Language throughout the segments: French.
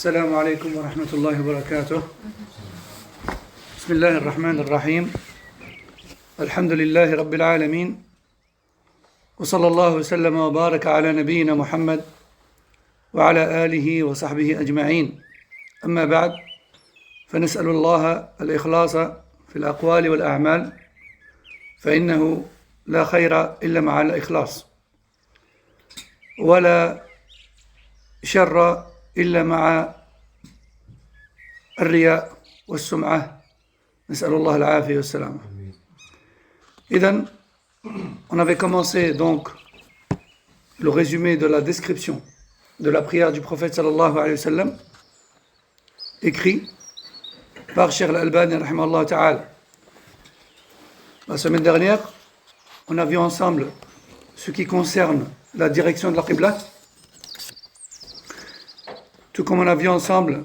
السلام عليكم ورحمة الله وبركاته. بسم الله الرحمن الرحيم. الحمد لله رب العالمين، وصلى الله وسلم وبارك على نبينا محمد وعلى آله وصحبه أجمعين. أما بعد، فنسأل الله الإخلاص في الأقوال والأعمال، فإنه لا خير إلا مع الإخلاص، ولا شر إلا مع الرياء والسمعة. نسأل الله العافية والسلامة. إذن, on avait commencé donc le résumé de la description de la prière du prophète sallallahu alayhi wa sallam, écrit par Cheikh Al-Albani rahimahullah ta'ala. La semaine dernière, on a vu ensemble ce qui concerne la direction de la Qibla, tout comme on a vu ensemble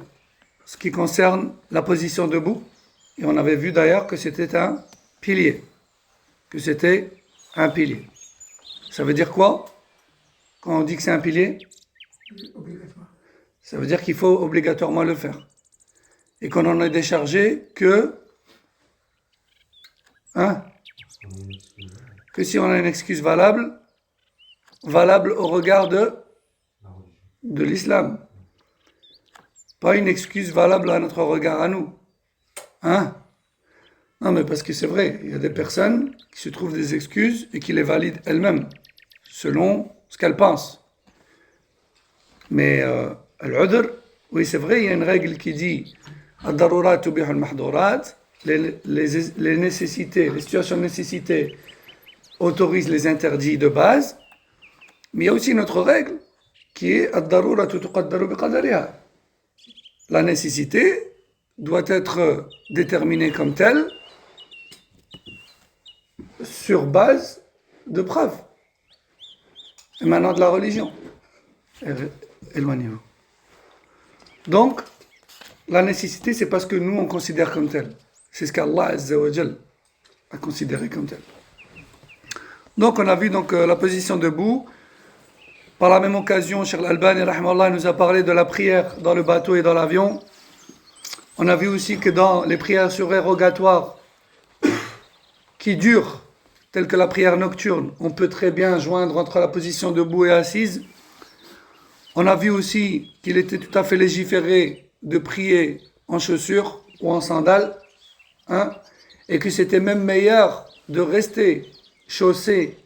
ce qui concerne la position debout, et on avait vu d'ailleurs que c'était un pilier. Ça veut dire quoi quand on dit que c'est un pilier? Ça veut dire qu'il faut obligatoirement le faire, et qu'on en est déchargé que si on a une excuse valable au regard de l'islam, pas une excuse valable à notre regard à nous. Non, mais parce que c'est vrai, il y a des personnes qui se trouvent des excuses et qui les valident elles-mêmes, selon ce qu'elles pensent. Mais al-udr, oui, c'est vrai, il y a une règle qui dit ad-darurat tubihu al-mahdurat, les nécessités, les situations de nécessité autorisent les interdits de base, mais il y a aussi une autre règle qui est ad-darurat tuqaddaru biqadariha. La nécessité doit être déterminée comme telle sur base de preuves. Et maintenant de la religion. Éloignez-vous. Donc, la nécessité, c'est parce que nous, on considère comme telle. C'est ce qu'Allah Azza wa Jal a considéré comme tel. Donc, on a vu la position debout. Par la même occasion, Cheikh Al-Albani rahimahullah nous a parlé de la prière dans le bateau et dans l'avion. On a vu aussi que dans les prières surérogatoires qui durent, telles que la prière nocturne, on peut très bien joindre entre la position debout et assise. On a vu aussi qu'il était tout à fait légiféré de prier en chaussures ou en sandales, et que c'était même meilleur de rester chaussé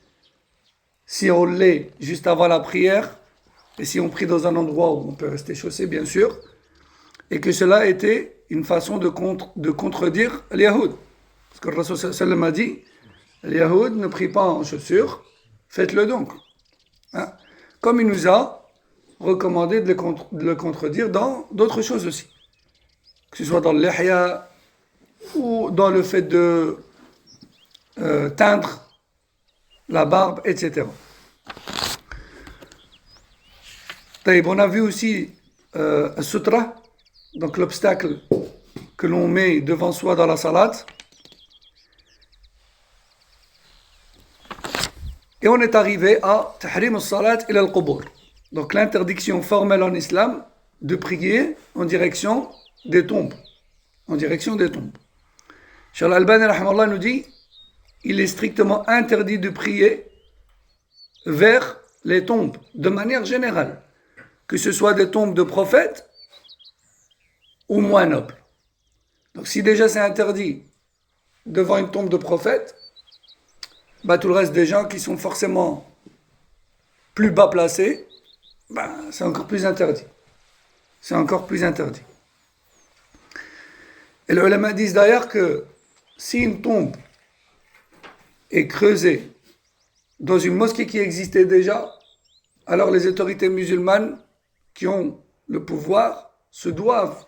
si on l'est juste avant la prière, et si on prie dans un endroit où on peut rester chaussé, bien sûr, et que cela était une façon de contredire les Yahoud. Parce que le Rasul sallallahu alayhi wa sallam a dit, les Yahoud ne prient pas en chaussures, faites-le donc. Comme il nous a recommandé de le contredire dans d'autres choses aussi. Que ce soit dans le lihya, ou dans le fait de teindre la barbe, etc. On a vu aussi sutra, donc l'obstacle que l'on met devant soi dans la salat. Et on est arrivé à tahrim as-salat ila al-qubur, donc l'interdiction formelle en islam de prier en direction des tombes. Cheikh Al-Albani rahimahullah nous dit, il est strictement interdit de prier vers les tombes, de manière générale, que ce soit des tombes de prophètes ou moins nobles. Donc si déjà c'est interdit devant une tombe de prophète, tout le reste des gens qui sont forcément plus bas placés, c'est encore plus interdit. Et les ulama disent d'ailleurs que si une tombe est creusée dans une mosquée qui existait déjà, alors les autorités musulmanes qui ont le pouvoir se doivent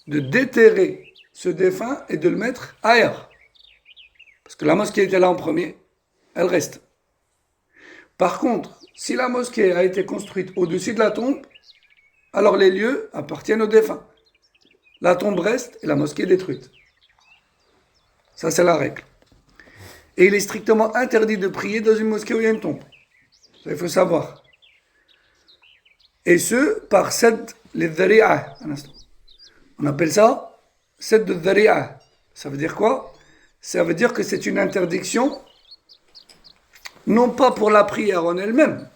de déterrer ce défunt et de le mettre ailleurs. Parce que la mosquée était là en premier, elle reste. Par contre, si la mosquée a été construite au-dessus de la tombe, alors les lieux appartiennent aux défunts. La tombe reste et la mosquée est détruite. Ça, c'est la règle. Et il est strictement interdit de prier dans une mosquée où il y a une tombe. Ça, il faut savoir. Et ce, par Sadd al-Dhari'ah. On appelle ça Sadd al-Dhari'ah. Ça veut dire quoi? Ça veut dire que c'est une interdiction, non pas pour la prière en elle-même,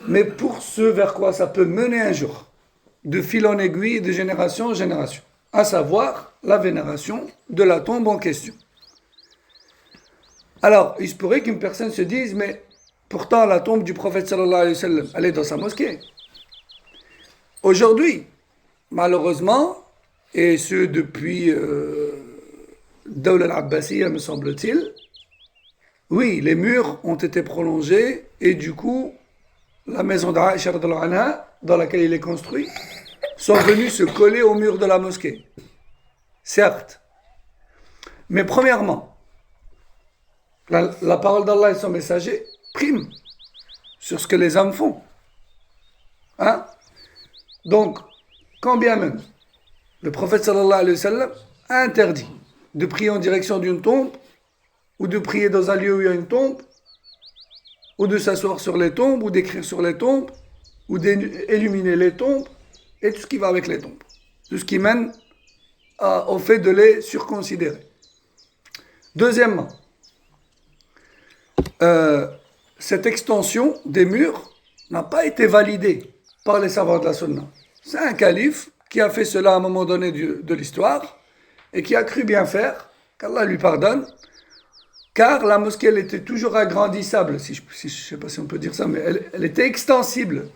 mais pour ce vers quoi ça peut mener un jour, de fil en aiguille, de génération en génération, à savoir la vénération de la tombe en question. Alors, il se pourrait qu'une personne se dise, mais pourtant la tombe du prophète sallallahu alayhi wa sallam, elle est dans sa mosquée. Aujourd'hui, malheureusement, et ce depuis Dawla al-Abbasiyya, me semble-t-il, oui, les murs ont été prolongés et du coup, la maison d'Aïcha radhiyallahu anha, dans laquelle il est construit, sont venus se coller au mur de la mosquée. Certes. Mais premièrement, la parole d'Allah et son messager priment sur ce que les hommes font. Hein? Donc, quand bien même, le prophète sallallahu alayhi wa sallam a interdit de prier en direction d'une tombe, ou de prier dans un lieu où il y a une tombe, ou de s'asseoir sur les tombes, ou d'écrire sur les tombes, ou d'illuminer les tombes, et tout ce qui va avec les tombes. Tout ce qui mène au fait de les surconsidérer. Deuxièmement, cette extension des murs n'a pas été validée par les savants de la Sunna. C'est un calife qui a fait cela à un moment donné de l'histoire et qui a cru bien faire, qu'Allah lui pardonne, car la mosquée elle était toujours agrandissable, je ne sais pas si on peut dire ça, mais elle était extensible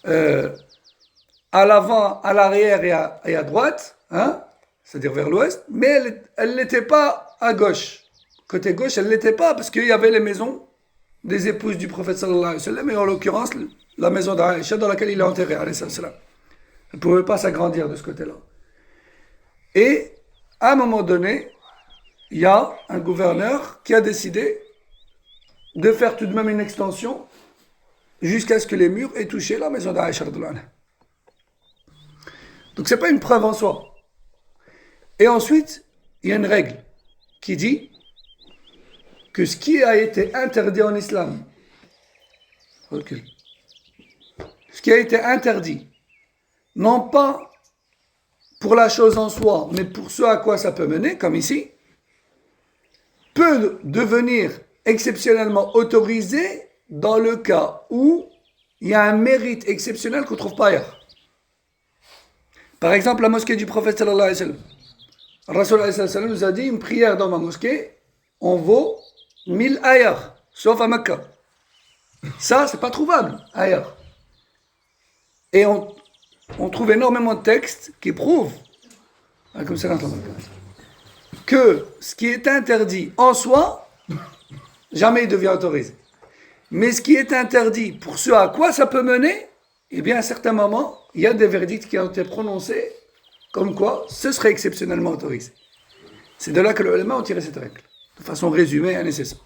à l'avant, à l'arrière et à droite, hein, c'est-à-dire vers l'ouest, mais elle n'était pas à gauche. Côté gauche, elle ne l'était pas, parce qu'il y avait les maisons des épouses du prophète sallallahu alayhi wa sallam, et en l'occurrence, la maison d'Aïcha dans laquelle il est enterré, alayhi salam. Elle ne pouvait pas s'agrandir de ce côté-là. Et, à un moment donné, il y a un gouverneur qui a décidé de faire tout de même une extension jusqu'à ce que les murs aient touché la maison d'Aïcha radhiyallahu anha. Donc, ce n'est pas une preuve en soi. Et ensuite, il y a une règle qui dit que ce qui a été interdit en islam, recule, ce qui a été interdit, non pas pour la chose en soi, mais pour ce à quoi ça peut mener, comme ici, peut devenir exceptionnellement autorisé dans le cas où il y a un mérite exceptionnel qu'on ne trouve pas ailleurs. Par exemple, la mosquée du prophète sallallahu alayhi wa sallam. Rasul alayhi wa sallam nous a dit, une prière dans ma mosquée en vaut 1000 ailleurs, sauf à Mecca. Ça, c'est pas trouvable ailleurs. Et on trouve énormément de textes qui prouvent que ce qui est interdit en soi, jamais il devient autorisé. Mais ce qui est interdit pour ce à quoi ça peut mener, eh bien à certains moments, il y a des verdicts qui ont été prononcés comme quoi ce serait exceptionnellement autorisé. C'est de là que les ulama ont tiré cette règle. De façon résumée et nécessaire.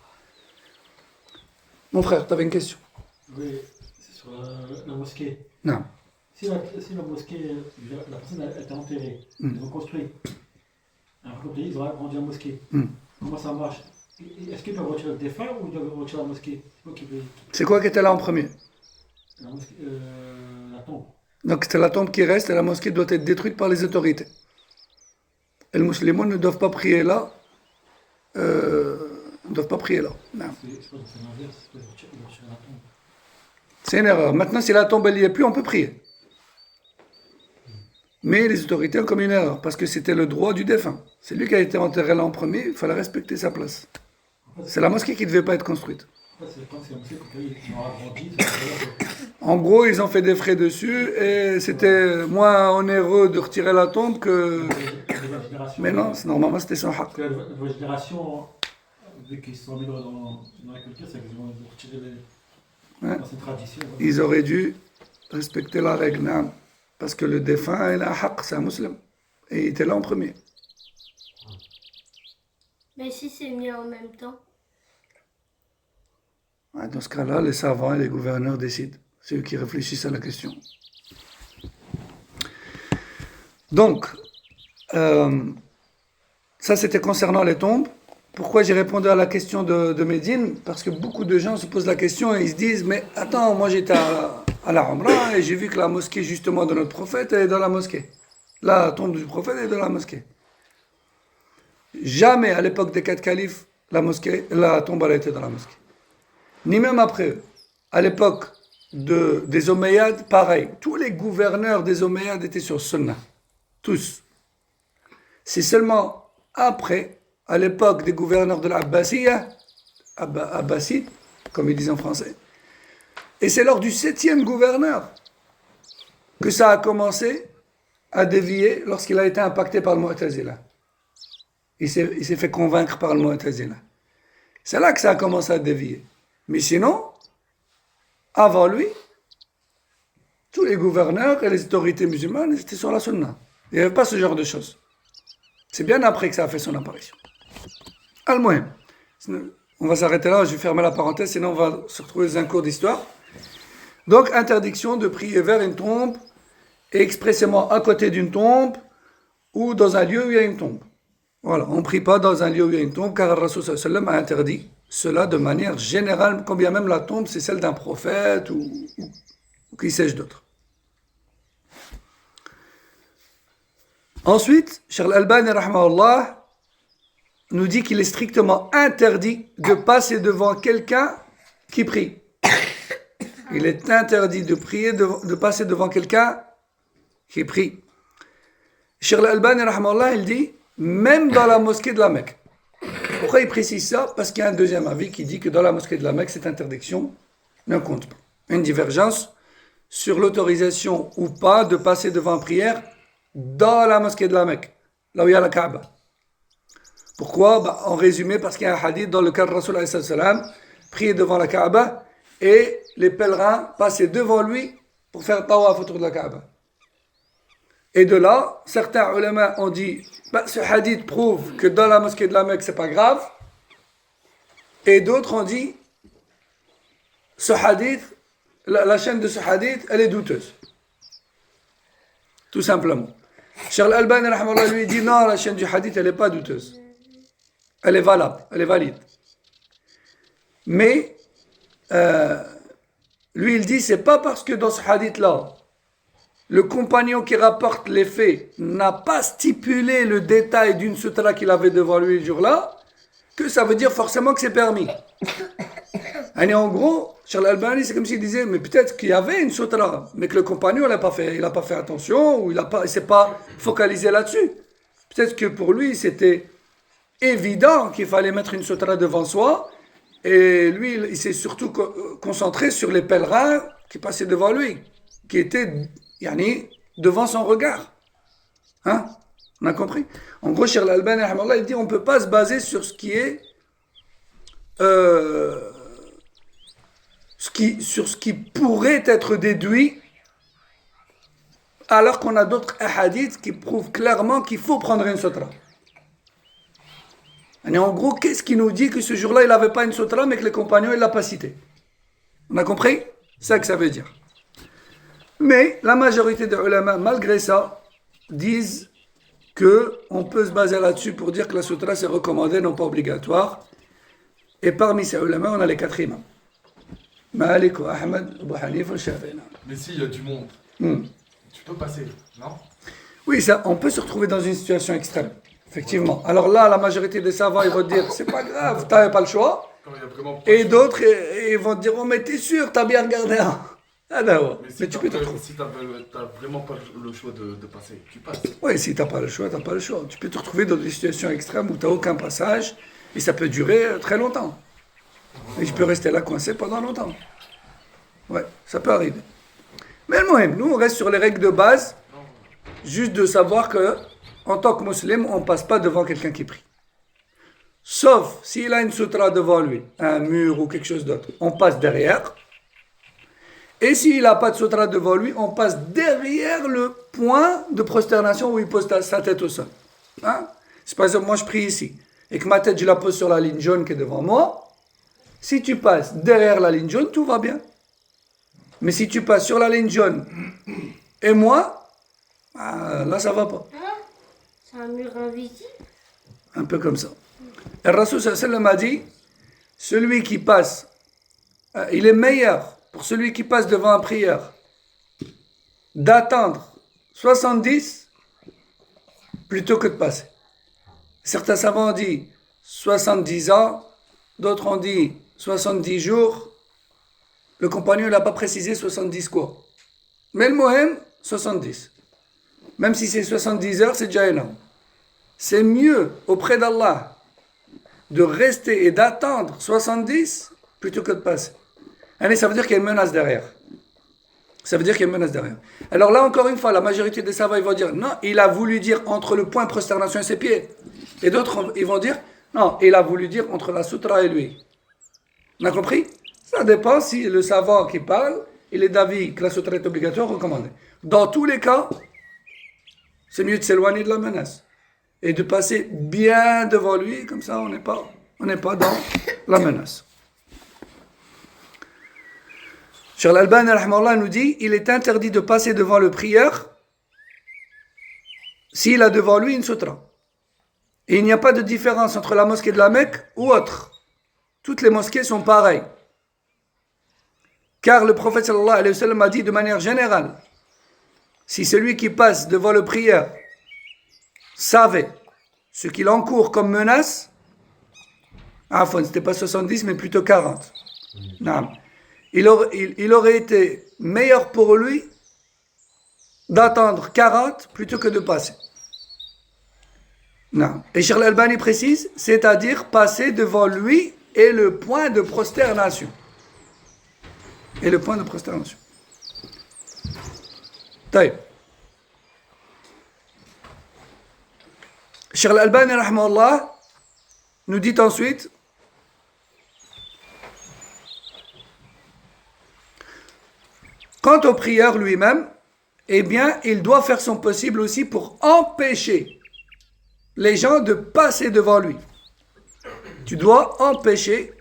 Mon frère, tu avais une question? Oui, c'est sur la mosquée. Non. Si la mosquée, la personne elle était enterrée, ils ont construit. Après, ils ont agrandi la mosquée. Comment ça marche? Est-ce qu'ils peuvent retirer le défunt ou ils doivent retirer la mosquée? C'est quoi qui était là en premier? La tombe. Donc c'est la tombe qui reste et la mosquée doit être détruite par les autorités. Et les musulmans ne doivent pas prier là. Ne doivent pas prier là. Non. C'est l'inverse, ils doivent retirer la tombe. C'est une erreur. Maintenant, si la tombe elle n'y est plus, on peut prier. Mais les autorités ont commis une erreur parce que c'était le droit du défunt. C'est lui qui a été enterré là en premier, il fallait respecter sa place. C'est la mosquée qui ne devait pas être construite. En gros, ils ont fait des frais dessus et c'était moins onéreux de retirer la tombe que. Mais non, normalement c'était son haq. La nouvelle génération, vu qu'ils sont mis dans la culture, c'est qu'ils vont retirer dans cette tradition. Ils auraient dû respecter la règle, non. Parce que le défunt, il a un haq, c'est un musulman. Et il était là en premier. Mais si c'est mis en même temps? Dans ce cas-là, les savants et les gouverneurs décident. C'est eux qui réfléchissent à la question. Donc, ça c'était concernant les tombes. Pourquoi j'ai répondu à la question de Médine? Parce que beaucoup de gens se posent la question et ils se disent, mais attends, moi j'étais à la Umrah et j'ai vu que la mosquée justement de notre prophète est dans la mosquée. La tombe du prophète est dans la mosquée. Jamais à l'époque des 4 califes, la tombe elle était dans la mosquée. Ni même après eux. À l'époque des Omeyyades, pareil. Tous les gouverneurs des Omeyyades étaient sur Sunnah. Tous. C'est seulement après, à l'époque des gouverneurs de l'Abbasiyya, Abbaside, comme ils disent en français, et c'est lors du 7e gouverneur que ça a commencé à dévier lorsqu'il a été impacté par le Mu'tazila. Il s'est fait convaincre par le Mu'tazila. C'est là que ça a commencé à dévier. Mais sinon, avant lui, tous les gouverneurs et les autorités musulmanes étaient sur la sunna. Il n'y avait pas ce genre de choses. C'est bien après que ça a fait son apparition. Al-Muhim. On va s'arrêter là, je vais fermer la parenthèse, sinon on va se retrouver dans un cours d'histoire. Donc, interdiction de prier vers une tombe, et expressément à côté d'une tombe, ou dans un lieu où il y a une tombe. Voilà, on ne prie pas dans un lieu où il y a une tombe, car le Rasul sallallahu alayhi wa sallam a interdit cela de manière générale, quand bien même la tombe, c'est celle d'un prophète, ou qui sais-je d'autre. Ensuite, Cheikh Al-Albani, rahmahullah, nous dit qu'il est strictement interdit de passer devant quelqu'un qui prie. Il est interdit de prier, de passer devant quelqu'un qui prie. Cheikh Al-Albani, rahmahullah, il dit, même dans la mosquée de la Mecque. Pourquoi il précise ça? Parce qu'il y a un deuxième avis qui dit que dans la mosquée de la Mecque, cette interdiction ne compte pas. Une divergence sur l'autorisation ou pas de passer devant une prière dans la mosquée de la Mecque, là où il y a la Kaaba. Pourquoi? En résumé, parce qu'il y a un hadith dans lequel Rasul alayhi salam priait devant la Kaaba et les pèlerins passaient devant lui pour faire tawaf autour de la Kaaba. Et de là, certains ulama ont dit, ce hadith prouve que dans la mosquée de la Mecque, c'est pas grave. Et d'autres ont dit, ce hadith, la chaîne de ce hadith, elle est douteuse. Tout simplement. Cheikh Al-Albani, rahmallah, lui dit, non, la chaîne du hadith, elle n'est pas douteuse. Elle est valable, elle est valide. Mais, lui, il dit, c'est pas parce que dans ce hadith-là, le compagnon qui rapporte les faits n'a pas stipulé le détail d'une sutra qu'il avait devant lui le jour-là, que ça veut dire forcément que c'est permis. Et en gros, Cheikh Al-Albani, c'est comme s'il disait, mais peut-être qu'il y avait une sutra, mais que le compagnon n'a pas fait attention, ou il ne s'est pas focalisé là-dessus. Peut-être que pour lui, c'était évident qu'il fallait mettre une sutra devant soi, et lui, il s'est surtout concentré sur les pèlerins qui passaient devant lui, qui étaient devant son regard. Hein? On a compris? En gros, Cheikh Al-Albani, il dit on ne peut pas se baser sur ce qui est sur ce qui pourrait être déduit, alors qu'on a d'autres hadiths qui prouvent clairement qu'il faut prendre une sutra. Et en gros, qu'est-ce qui nous dit que ce jour-là, il n'avait pas une sutra, mais que les compagnons, il ne l'a pas cité? On a compris? C'est ça que ça veut dire. Mais la majorité des ulama, malgré ça, disent qu'on peut se baser là-dessus pour dire que la sutra, c'est recommandé, non pas obligatoire. Et parmi ces ulama, on a les 4 imams. Malik, Ahmed, Abu Hanifa, Shafi'i. Mais s'il y a du monde, tu peux passer, non? Oui, ça, on peut se retrouver dans une situation extrême, effectivement. Alors là, la majorité des savants, ils vont dire, c'est pas grave, t'avais pas le choix. Et d'autres, ils vont dire, oh mais t'es sûr, t'as bien regardé. Ah d'accord. Mais tu peux te retrouver. Si t'as vraiment pas le choix de passer, tu passes. Oui, si t'as pas le choix, t'as pas le choix. Tu peux te retrouver dans des situations extrêmes où t'as aucun passage, et ça peut durer très longtemps. Et je peux rester là coincé pendant longtemps. Ouais, ça peut arriver. Mais nous, on reste sur les règles de base, juste de savoir que, en tant que musulman, on ne passe pas devant quelqu'un qui prie. Sauf s'il a une sutra devant lui, un mur ou quelque chose d'autre, on passe derrière. Et s'il n'a pas de sutra devant lui, on passe derrière le point de prosternation où il pose sa tête au sol. Hein? C'est par exemple, moi je prie ici, et que ma tête, je la pose sur la ligne jaune qui est devant moi. Si tu passes derrière la ligne jaune, tout va bien. Mais si tu passes sur la ligne jaune et moi, là ça va pas. C'est un mur invisible. Un peu comme ça. Et Rasul sallallahu alayhi wa sallam a dit, celui qui passe, il est meilleur pour celui qui passe devant un prieur d'attendre 70 plutôt que de passer. Certains savants ont dit 70 ans, d'autres ont dit 70 jours. Le compagnon n'a pas précisé 70 quoi. Mais le mohem, 70. Même si c'est 70 heures, c'est déjà énorme. C'est mieux auprès d'Allah de rester et d'attendre 70 plutôt que de passer. Allez, ça veut dire qu'il y a une menace derrière. Ça veut dire qu'il y a une menace derrière. Alors là, encore une fois, la majorité des savants, ils vont dire, non, il a voulu dire entre le point prosternation et ses pieds. Et d'autres, ils vont dire, non, il a voulu dire entre la sutra et lui. On a compris? Ça dépend si le savant qui parle, il est d'avis que la sutra est obligatoire ou recommandée. Dans tous les cas, c'est mieux de s'éloigner de la menace. Et de passer bien devant lui, comme ça on n'est pas dans la menace. Cheikh Al-Albani rahimahullah nous dit, il est interdit de passer devant le prieur s'il a devant lui une sutra. Et il n'y a pas de différence entre la mosquée de la Mecque ou autre. Toutes les mosquées sont pareilles. Car le prophète sallallahu alayhi wa sallam a dit de manière générale, si celui qui passe devant le prieur savait ce qu'il encourt comme menace, c'était pas 70 mais plutôt 40. Non. Il aurait été meilleur pour lui d'attendre 40 plutôt que de passer. Non. Et Cheikh Al-Albani précise, c'est-à-dire passer devant lui et le point de prosternation. Et le point de prosternation. Taïb. Cheikh Al-Albani rahimahullah nous dit ensuite, quant au prieur lui-même, eh bien, il doit faire son possible aussi pour empêcher les gens de passer devant lui. Tu dois empêcher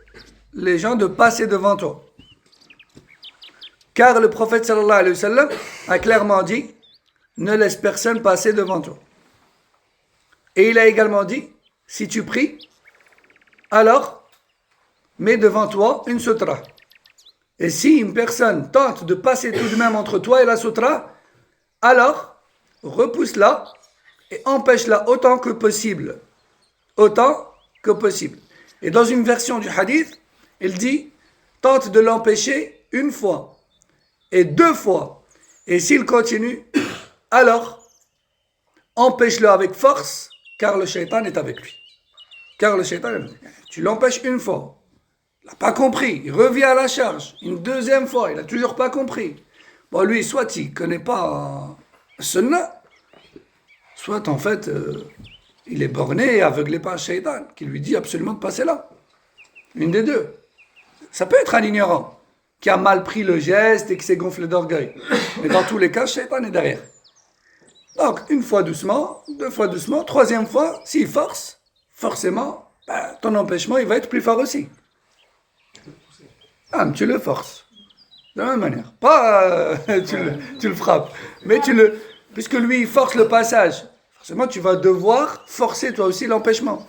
les gens de passer devant toi. Car le prophète sallallahu alayhi wa sallam a clairement dit, ne laisse personne passer devant toi. Et il a également dit, si tu pries, alors mets devant toi une sutra. Et si une personne tente de passer tout de même entre toi et la sutra, alors repousse-la et empêche-la autant que possible. Autant que possible. Et dans une version du hadith, il dit, tente de l'empêcher une fois et 2 fois. Et s'il continue, alors empêche-le avec force, car le shaitan est avec lui. Car le shaitan, tu l'empêches une fois. Il n'a pas compris, il revient à la charge. Une 2e fois, il n'a toujours pas compris. Bon, lui, soit il ne connaît pas Sunnah, soit en fait, il est borné et aveuglé par le shaitan, qui lui dit absolument de passer là. Une des deux. Ça peut être un ignorant, qui a mal pris le geste et qui s'est gonflé d'orgueil. Mais dans tous les cas, le shaitan est derrière. Donc, 1 fois doucement, 2 fois doucement, 3e fois, s'il force, forcément, ton empêchement, il va être plus fort aussi. Mais tu le forces. De la même manière. Pas tu le frappes. Mais puisque lui, il force le passage, forcément, tu vas devoir forcer toi aussi l'empêchement.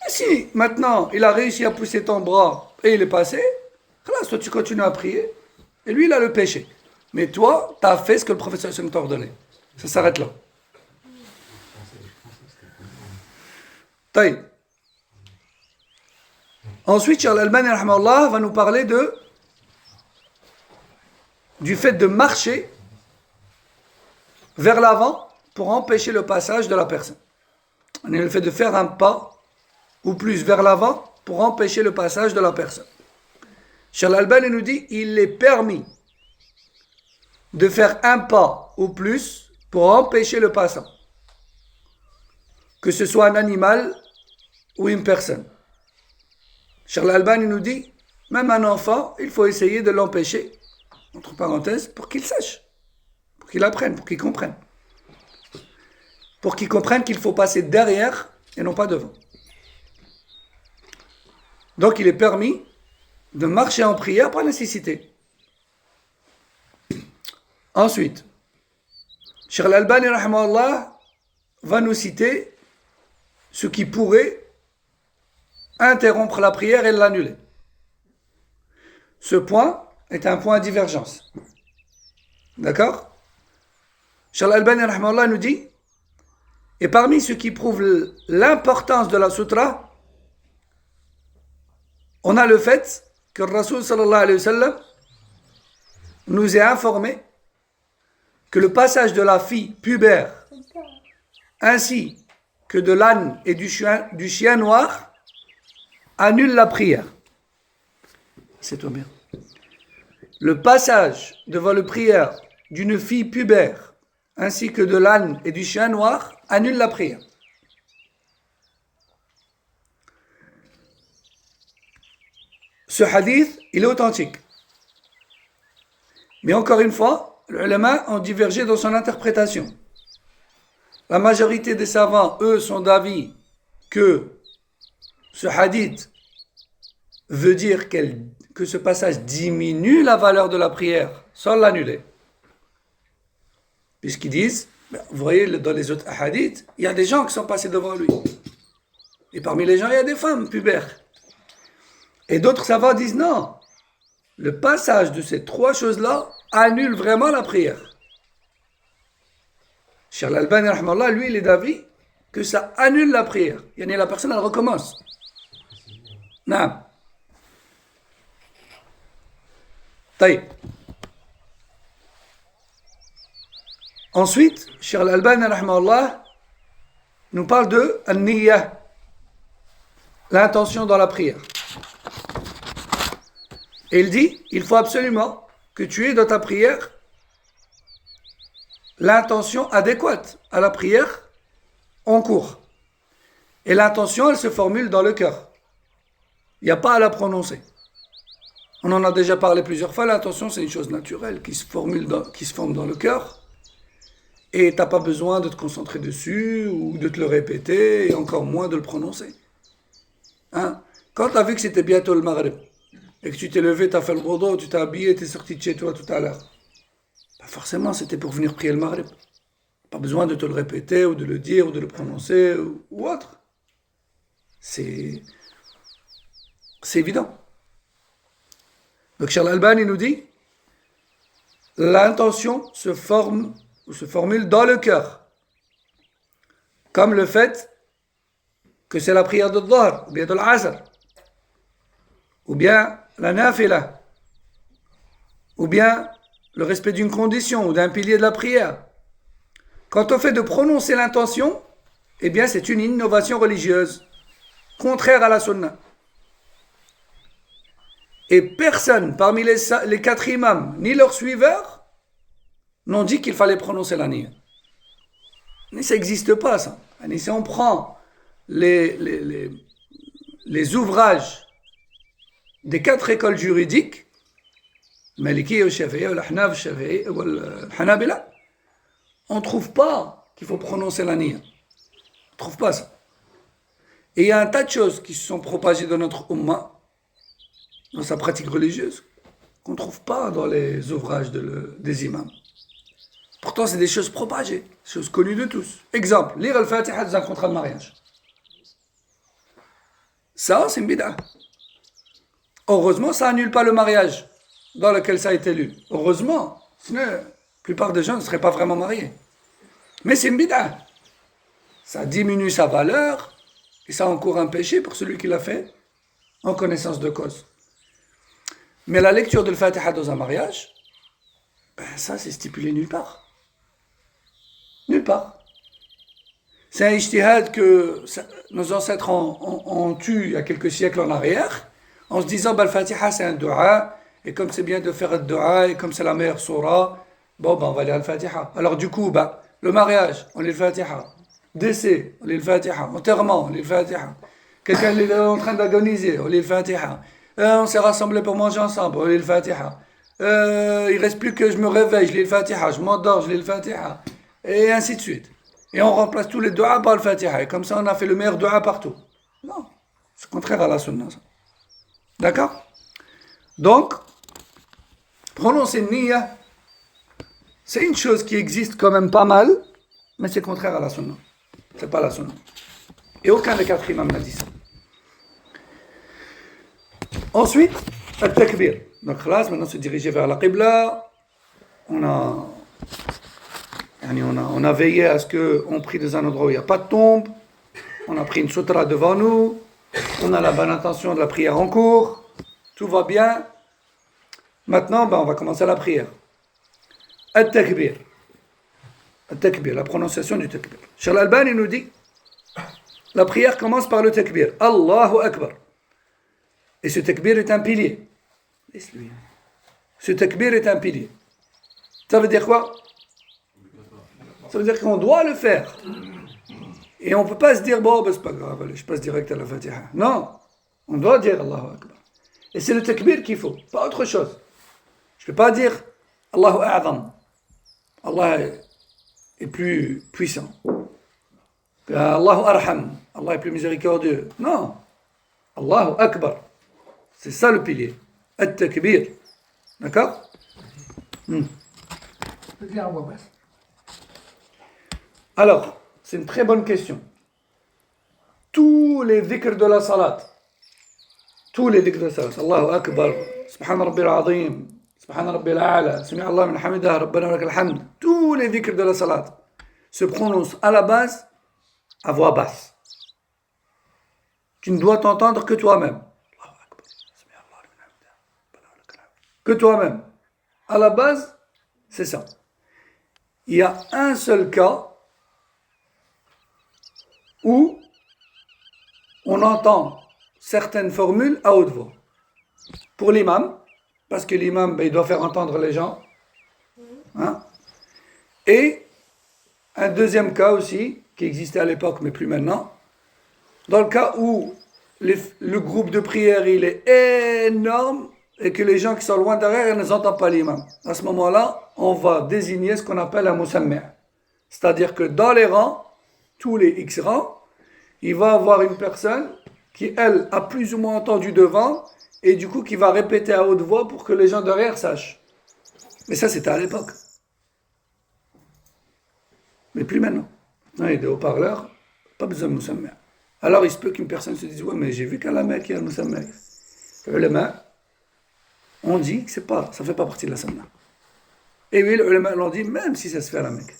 Et si maintenant, il a réussi à pousser ton bras et il est passé, toi, tu continues à prier. Et lui, il a le péché. Mais toi, tu as fait ce que le professeur t'a ordonné. Ça s'arrête là. Taï. Ensuite, Cheikh Al-Albani rahimahullah va nous parler du fait de marcher vers l'avant pour empêcher le passage de la personne. On est le fait de faire un pas ou plus vers l'avant pour empêcher le passage de la personne. Cheikh Al-Albani nous dit, il est permis de faire un pas ou plus pour empêcher le passant. Que ce soit un animal ou une personne. Cheikh Al-Albani nous dit, même un enfant, il faut essayer de l'empêcher, entre parenthèses, pour qu'il sache, pour qu'il apprenne, pour qu'il comprenne. Pour qu'il comprenne qu'il faut passer derrière et non pas devant. Donc il est permis de marcher en prière par nécessité. Ensuite, Cheikh Al-Albani rahimahullah va nous citer ce qui pourrait interrompre la prière et l'annuler. Ce point est un point de divergence. D'accord? Cheikh Al-Albani rahimahullah nous dit, et parmi ceux qui prouvent l'importance de la sutra, on a le fait que le Rasoul sallallahu alayhi wa sallam nous ait informé que le passage de la fille pubère ainsi que de l'âne et du chien noir annule la prière. C'est toi bien. Le passage devant le prière d'une fille pubère ainsi que de l'âne et du chien noir annule la prière. Ce hadith, il est authentique. Mais encore une fois, les ulama ont divergé dans son interprétation. La majorité des savants, eux, sont d'avis que ce hadith veut dire que ce passage diminue la valeur de la prière sans l'annuler. Puisqu'ils disent, vous voyez dans les autres hadiths, il y a des gens qui sont passés devant lui. Et parmi les gens, il y a des femmes pubères. Et d'autres savants disent non. Le passage de ces trois choses-là annule vraiment la prière. Cheikh Al-Albani, rahmallah, lui, il est d'avis que ça annule la prière. Yani la personne, elle recommence. Non. Taïb. Ensuite, Cheikh Al-Albani, rahmallah, nous parle de an-niyya, l'intention dans la prière. Et il dit, il faut absolument que tu aies dans ta prière l'intention adéquate à la prière en cours. Et l'intention, elle se formule dans le cœur. Il n'y a pas à la prononcer. On en a déjà parlé plusieurs fois, l'intention, c'est une chose naturelle qui se forme dans le cœur. Et tu n'as pas besoin de te concentrer dessus ou de te le répéter, et encore moins de le prononcer. Hein? Quand tu as vu que c'était bientôt le Maghrib, et que tu t'es levé, tu as fait le wudu, tu t'es habillé, tu es sorti de chez toi tout à l'heure, ben forcément, c'était pour venir prier le Maghrib. Pas besoin de te le répéter, ou de le dire, ou de le prononcer, ou autre. C'est évident. Donc, Cheikh Al-Albani nous dit, l'intention se forme ou se formule dans le cœur. Comme le fait que c'est la prière de Dhuhr, ou bien de l'Asr, ou bien la nafila, ou bien le respect d'une condition ou d'un pilier de la prière. Quant au fait de prononcer l'intention, eh bien c'est une innovation religieuse, contraire à la sunna. Et personne parmi les quatre imams, ni leurs suiveurs, n'ont dit qu'il fallait prononcer la niyya. Mais ça n'existe pas, ça. Et si on prend les ouvrages des quatre écoles juridiques, Maliki, Shafi'i, Al-Ahnaf, Shafi'i, Al-Hanabila, on ne trouve pas qu'il faut prononcer la niyya. On ne trouve pas ça. Et il y a un tas de choses qui se sont propagées dans notre Ummah, dans sa pratique religieuse, qu'on ne trouve pas dans les ouvrages des imams. Pourtant, c'est des choses propagées, des choses connues de tous. Exemple, lire Al-Fatiha dans un contrat de mariage. Ça, c'est une bid'a. Heureusement, ça annule pas le mariage dans lequel ça a été lu. Heureusement, sinon, la plupart des gens ne seraient pas vraiment mariés. Mais c'est une bid'a. Ça diminue sa valeur et ça encourt un péché pour celui qui l'a fait en connaissance de cause. Mais la lecture de l'Fatiha dans un mariage, ben ça, c'est stipulé nulle part. Nulle part. C'est un ijtihad que nos ancêtres ont eu il y a quelques siècles en arrière, en se disant, bah, le Fatiha c'est un dua, et comme c'est bien de faire le dua, et comme c'est la meilleure surah, bon, bah, on va lire le Fatiha. Alors du coup, bah, le mariage, on lit le Fatiha. Décès, on lit le Fatiha. Enterrement, on lit le Fatiha. Quelqu'un est en train d'agoniser, on lit le Fatiha. On s'est rassemblés pour manger ensemble, on lit le Fatiha. Il reste plus que je me réveille, je lis le Fatiha. Je m'endors, je lis le Fatiha. Et ainsi de suite. Et on remplace tous les du'a par le Fatiha. Et comme ça, on a fait le meilleur du'a partout. Non, c'est contraire à la sunna. Ça. D'accord? Donc, prononcer niyya, c'est une chose qui existe quand même pas mal, mais c'est contraire à la sunna. C'est pas la sunna. Et aucun des quatre imams n'a dit ça. Ensuite, al-takbir. Donc khalas, maintenant se diriger vers la Qibla. On a veillé à ce qu'on prie dans un endroit où il n'y a pas de tombe. On a pris une sutra devant nous. On a la bonne intention de la prière en cours. Tout va bien. Maintenant, on va commencer la prière. At-takbir. At-takbir, la prononciation du takbir. Cheikh Al-Albani nous dit, la prière commence par le takbir. Allahu Akbar. Et ce takbir est un pilier. Laisse-lui. Ce takbir est un pilier. Ça veut dire quoi? Ça veut dire qu'on doit le faire. Et on ne peut pas se dire, bon, c'est pas grave, allez, je passe direct à la Fatiha. Non, on doit dire Allahu Akbar. Et c'est le takbir qu'il faut, pas autre chose. Je ne peux pas dire Allahu A'zam. Allah est plus puissant. Allahu Arham. Allah est plus miséricordieux. Non. Allahu Akbar. C'est ça le pilier. At-takbir. D'accord? Alors, c'est une très bonne question. Tous les dhikrs de la salat, Allahu Akbar, Subhan Rabbil Azim, Subhan Rabbil A'la, Sami Allah min hamidah, Rabbana wa lakal hamd, tous les dhikrs de la salat se prononcent à la base à voix basse. Tu ne dois t'entendre que toi-même. Que toi-même. À la base, c'est ça. Il y a un seul cas où on entend certaines formules à haute voix. Pour l'imam, parce que l'imam, il doit faire entendre les gens. Hein? Et un deuxième cas aussi, qui existait à l'époque, mais plus maintenant, dans le cas où le groupe de prière il est énorme et que les gens qui sont loin derrière ne entendent pas l'imam. À ce moment-là, on va désigner ce qu'on appelle un musammi'. C'est-à-dire que dans les rangs, tous les X rangs, il va avoir une personne qui, elle, a plus ou moins entendu devant et du coup qui va répéter à haute voix pour que les gens derrière sachent. Mais ça, c'était à l'époque. Mais plus maintenant. Non, il y a des haut-parleurs, pas besoin de musammi'. Alors il se peut qu'une personne se dise, ouais, mais j'ai vu qu'à la Mecque, il y a le musammi'. Les mains, on dit que ça ne fait pas partie de la sunna. Et oui, les ulama l'ont dit, même si ça se fait à la Mecque.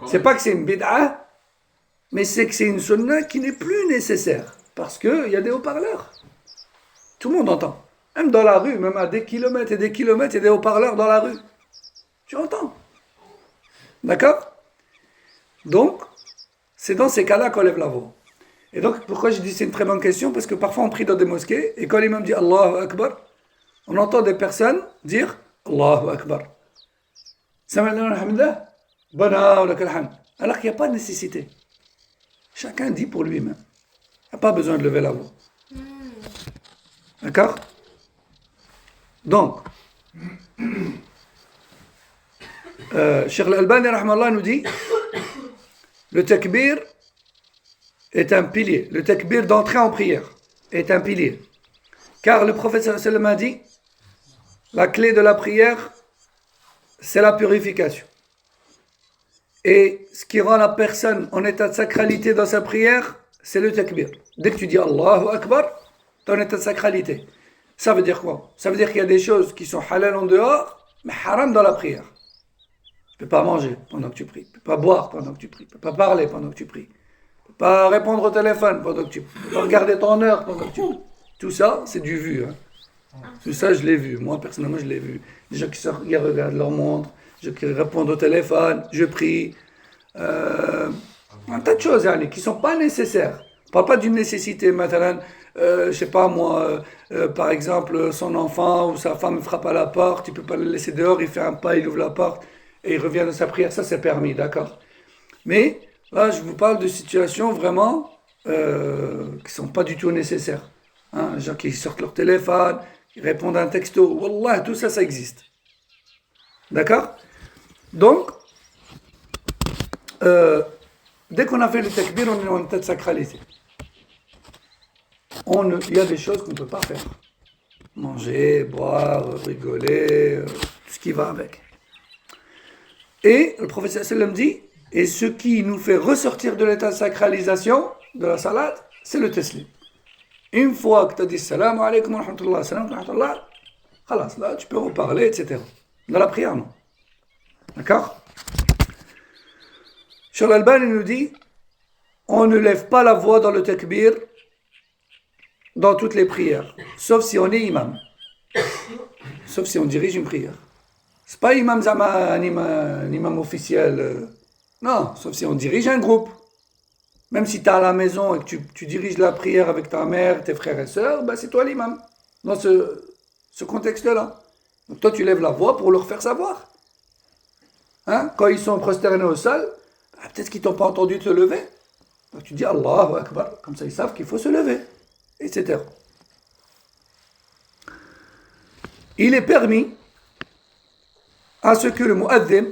C'est pas que c'est une bid'a, mais c'est que c'est une sunna qui n'est plus nécessaire. Parce qu'il y a des haut-parleurs. Tout le monde entend. Même dans la rue, même à des kilomètres et des kilomètres, il y a des haut-parleurs dans la rue. Tu entends. D'accord? Donc, c'est dans ces cas-là qu'on lève la voix. Et donc, pourquoi je dis c'est une très bonne question? Parce que parfois on prie dans des mosquées, et quand l'imam dit Allahu Akbar, on entend des personnes dire Allahu Akbar. Alors qu'il n'y a pas de nécessité. Chacun dit pour lui-même. Il n'y a pas besoin de lever la voix. D'accord? Donc, Cheikh Al-Albani rahmallah nous dit le takbir est un pilier. Le takbir d'entrée en prière est un pilier. Car le prophète sallallahu alayhi wa sallam a dit la clé de la prière, c'est la purification. Et ce qui rend la personne en état de sacralité dans sa prière, c'est le takbir. Dès que tu dis Allahu Akbar, tu es en état de sacralité. Ça veut dire quoi? Ça veut dire qu'il y a des choses qui sont halal en dehors, mais haram dans la prière. Tu ne peux pas manger pendant que tu pries. Tu ne peux pas boire pendant que tu pries. Tu ne peux pas parler pendant que tu pries. Tu ne peux pas répondre au téléphone pendant que tu pries. Tu ne peux pas regarder ton heure pendant que tu pries. Tout ça, c'est du vu. Hein. Tout ça, je l'ai vu. Moi, personnellement, je l'ai vu. Les gens qui regardent leur montre, les gens qui répondent au téléphone, je prie. Un tas de choses qui ne sont pas nécessaires. On ne parle pas d'une nécessité. Maintenant, je ne sais pas moi, par exemple, son enfant ou sa femme frappe à la porte, il ne peut pas le laisser dehors, il fait un pas, il ouvre la porte et il revient de sa prière. Ça, c'est permis, d'accord? Mais là, je vous parle de situations vraiment qui ne sont pas du tout nécessaires. Hein, les gens qui sortent leur téléphone, qui répondent à un texto. Wallah, tout ça, ça existe. D'accord? Donc, dès qu'on a fait le takbir, on est en état de sacralité. Il y a des choses qu'on ne peut pas faire. Manger, boire, rigoler, tout ce qui va avec. Et le prophète sallam dit, et ce qui nous fait ressortir de l'état de sacralisation de la salat, c'est le taslim. Une fois que tu as dit salam alaykum wa rahmatullah, salam wa rahmatullah, khalas, là tu peux reparler, etc. Dans la prière, non. D'accord? Cheikh Al-Albani nous dit, on ne lève pas la voix dans le takbir dans toutes les prières, sauf si on est imam. Sauf si on dirige une prière. C'est pas imam zama, un imam officiel. Non, sauf si on dirige un groupe. Même si tu es à la maison et que tu diriges la prière avec ta mère, tes frères et sœurs, ben c'est toi l'imam. Dans ce contexte-là. Donc toi, tu lèves la voix pour leur faire savoir. Hein? Quand ils sont prosternés au sol, ben peut-être qu'ils t'ont pas entendu te lever. Donc tu dis Allahu Akbar. Comme ça, ils savent qu'il faut se lever. Etc. Il est permis à ce que le mu'adhin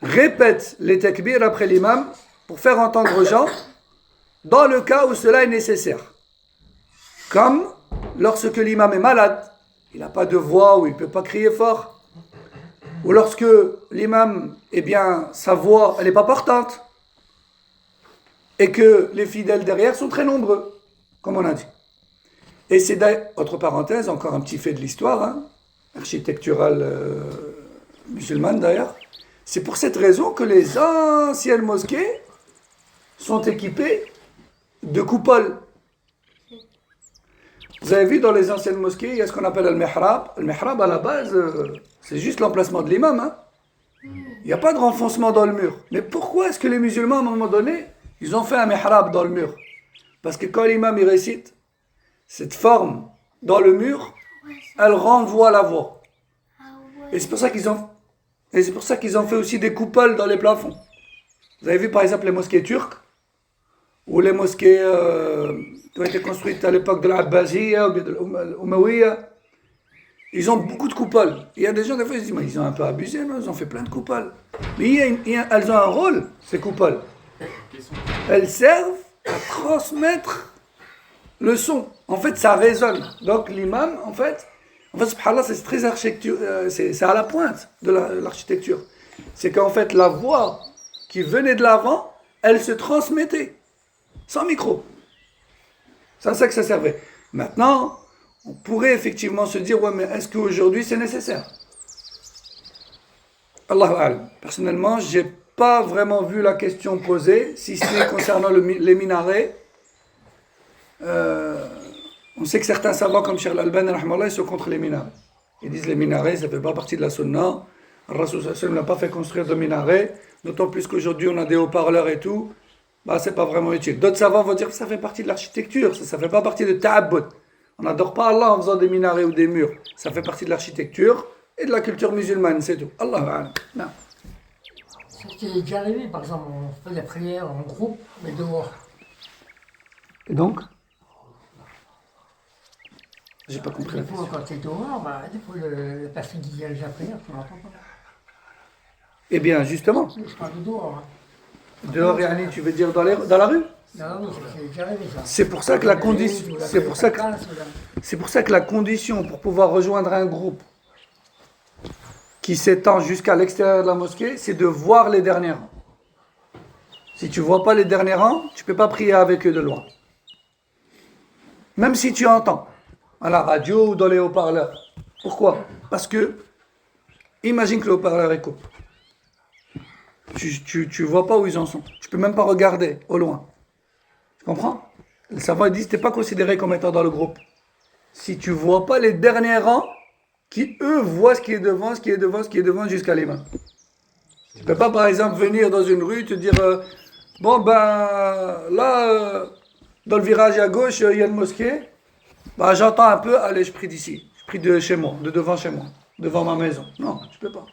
répète les takbirs après l'imam pour faire entendre aux gens dans le cas où cela est nécessaire. Comme lorsque l'imam est malade, il n'a pas de voix ou il ne peut pas crier fort. Ou lorsque l'imam, eh bien, sa voix, elle n'est pas portante. Et que les fidèles derrière sont très nombreux, comme on a dit. Et c'est d'ailleurs, autre parenthèse, encore un petit fait de l'histoire, hein, architecturale musulmane d'ailleurs. C'est pour cette raison que les anciennes mosquées sont équipées de coupoles. Vous avez vu dans les anciennes mosquées, il y a ce qu'on appelle le mihrab. Le mihrab, à la base, c'est juste l'emplacement de l'imam. Hein. Il n'y a pas de renfoncement dans le mur. Mais pourquoi est-ce que les musulmans, à un moment donné, ils ont fait un mihrab dans le mur? Parce que quand l'imam il récite, cette forme dans le mur, elle renvoie la voix. Et c'est pour ça qu'ils ont fait aussi des coupoles dans les plafonds. Vous avez vu par exemple les mosquées turques, ou les mosquées qui ont été construites à l'époque de l'Abbasiyya ou de l'Umayyya. Ils ont beaucoup de coupoles. Il y a des gens, des fois, ils se disent, mais ils ont un peu abusé, non? Ils ont fait plein de coupoles. Mais elles ont un rôle, ces coupoles. Elles servent à transmettre le son. En fait, ça résonne. Donc l'imam, en fait, subhanallah, c'est très c'est à la pointe de l'architecture. C'est qu'en fait, la voix qui venait de l'avant, elle se transmettait, sans micro. C'est à ça que ça servait. Maintenant, on pourrait effectivement se dire, ouais, mais est-ce qu'aujourd'hui c'est nécessaire? Allahu a'lam. Personnellement, j'ai pas vraiment vu la question posée, si c'est concernant les minarets. On sait que certains savants comme Cheikh Al-Albani ils sont contre les minarets. Ils disent les minarets, ça ne fait pas partie de la sunna. Le Rasul sallallahu alayhi wa sallam n'a pas fait construire de minarets, d'autant plus qu'aujourd'hui on a des haut-parleurs et tout. Bah, c'est pas vraiment utile. D'autres savants vont dire que ça fait partie de l'architecture, ça fait pas partie de ta'abbud. On n'adore pas Allah en faisant des minarets ou des murs. Ça fait partie de l'architecture et de la culture musulmane, c'est tout. Allah non. C'est ce qui est déjà arrivé, par exemple, on fait la prière en groupe, mais dehors. Et donc j'ai pas compris la Des fois, question. quand tu es dehors, bah, des fois, la personne qui dirige la prière, tu ne l'entends pas. Eh bien, justement, Je parle de dehors. Hein. dehors, Yani, tu veux dire dans la rue? Non, oui, c'est déjà arrivé ça. C'est pour ça que la condition, c'est pour ça que la condition pour pouvoir rejoindre un groupe qui s'étend jusqu'à l'extérieur de la mosquée, c'est de voir les derniers rangs. Si tu vois pas les derniers rangs, tu peux pas prier avec eux de loin. Même si tu entends à la radio ou dans les haut-parleurs. Pourquoi? Parce que imagine que le haut-parleur est coupé. Tu vois pas où ils en sont. Tu peux même pas regarder au loin. Tu comprends? Les savants disent que tu n'es pas considéré comme étant dans le groupe. Si tu ne vois pas les derniers rangs, qui eux voient ce qui est devant, ce qui est devant, ce qui est devant jusqu'à l'imam. Tu ne peux pas par exemple venir dans une rue te dire bon ben là dans le virage à gauche il y a une mosquée. Ben, j'entends un peu, allez je prie d'ici. Je prie de chez moi, de devant chez moi, devant ma maison. Non, tu peux pas.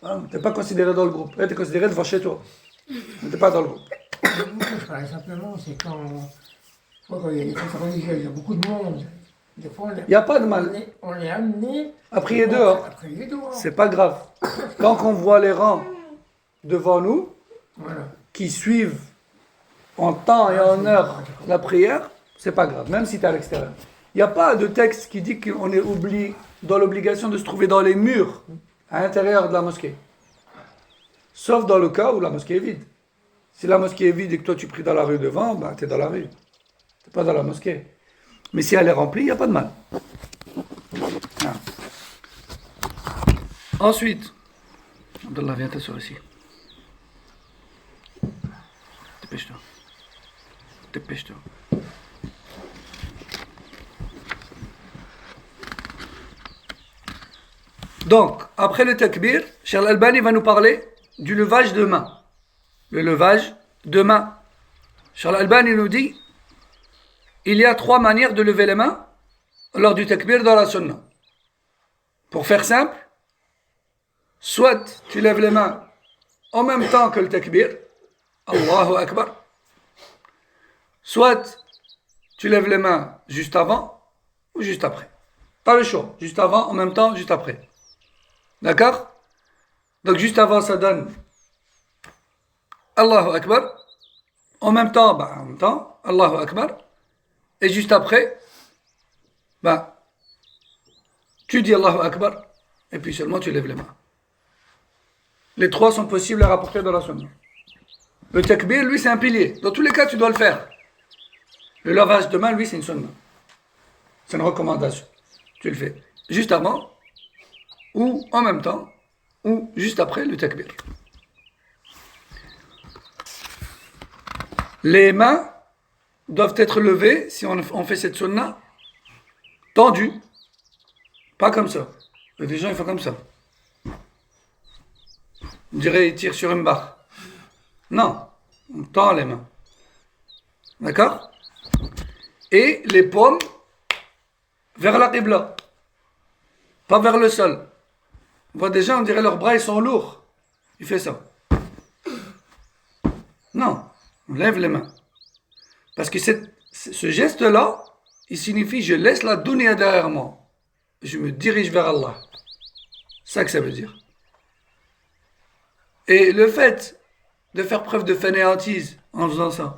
Tu n'es pas considéré dans le groupe. Tu es considéré devant chez toi. Tu n'es pas dans le groupe. Je parlais simplement, c'est quand il y a des fêtes religieuses, il y a beaucoup de monde. Des fois, Il n'y a pas de mal. On est amené À prier dehors. C'est pas grave. Tant qu'on voit les rangs devant nous, voilà. qui suivent en temps et en heure la prière, c'est pas grave, même si tu es à l'extérieur. Il n'y a pas de texte qui dit qu'on est dans l'obligation de se trouver dans les murs à l'intérieur de la mosquée. Sauf dans le cas où la mosquée est vide. Si la mosquée est vide et que toi tu pries dans la rue devant, ben tu es dans la rue. C'est pas dans la mosquée. Mais si elle est remplie, il n'y a pas de mal. Ah. Ensuite, Abdallah, viens t'asseoir ici. Dépêche-toi. Dépêche-toi. Donc, après le takbir, Cheikh Al-Albani va nous parler du levage de main. Le levage de main. Cheikh Al-Albani nous dit, il y a 3 manières de lever les mains lors du takbir dans la sunna. Pour faire simple, soit tu lèves les mains en même temps que le takbir, Allahu Akbar, soit tu lèves les mains juste avant ou juste après. Pas le choix, juste avant, en même temps, juste après. D'accord? Donc juste avant, ça donne Allahu Akbar. En même temps, Allahu Akbar. Et juste après, tu dis Allahu Akbar. Et puis seulement tu lèves les mains. Les 3 sont possibles à rapporter dans la sunna. Le takbir, lui, c'est un pilier. Dans tous les cas, tu dois le faire. Le lavage de main, lui, c'est une sunna. C'est une recommandation. Tu le fais juste avant, ou en même temps, ou juste après le takbir. Les mains doivent être levées, si on fait cette sunna, tendues. Pas comme ça. Il y a des gens, ils font comme ça. On dirait qu'ils tirent sur une barre. Non, on tend les mains. D'accord? Et les paumes vers la qibla. Pas vers le sol. On voit des gens, on dirait leurs bras, ils sont lourds. Il fait ça. Non, on lève les mains. Parce que ce geste-là, il signifie je laisse la dunya derrière moi. Je me dirige vers Allah. C'est ça que ça veut dire. Et le fait de faire preuve de fainéantise en faisant ça,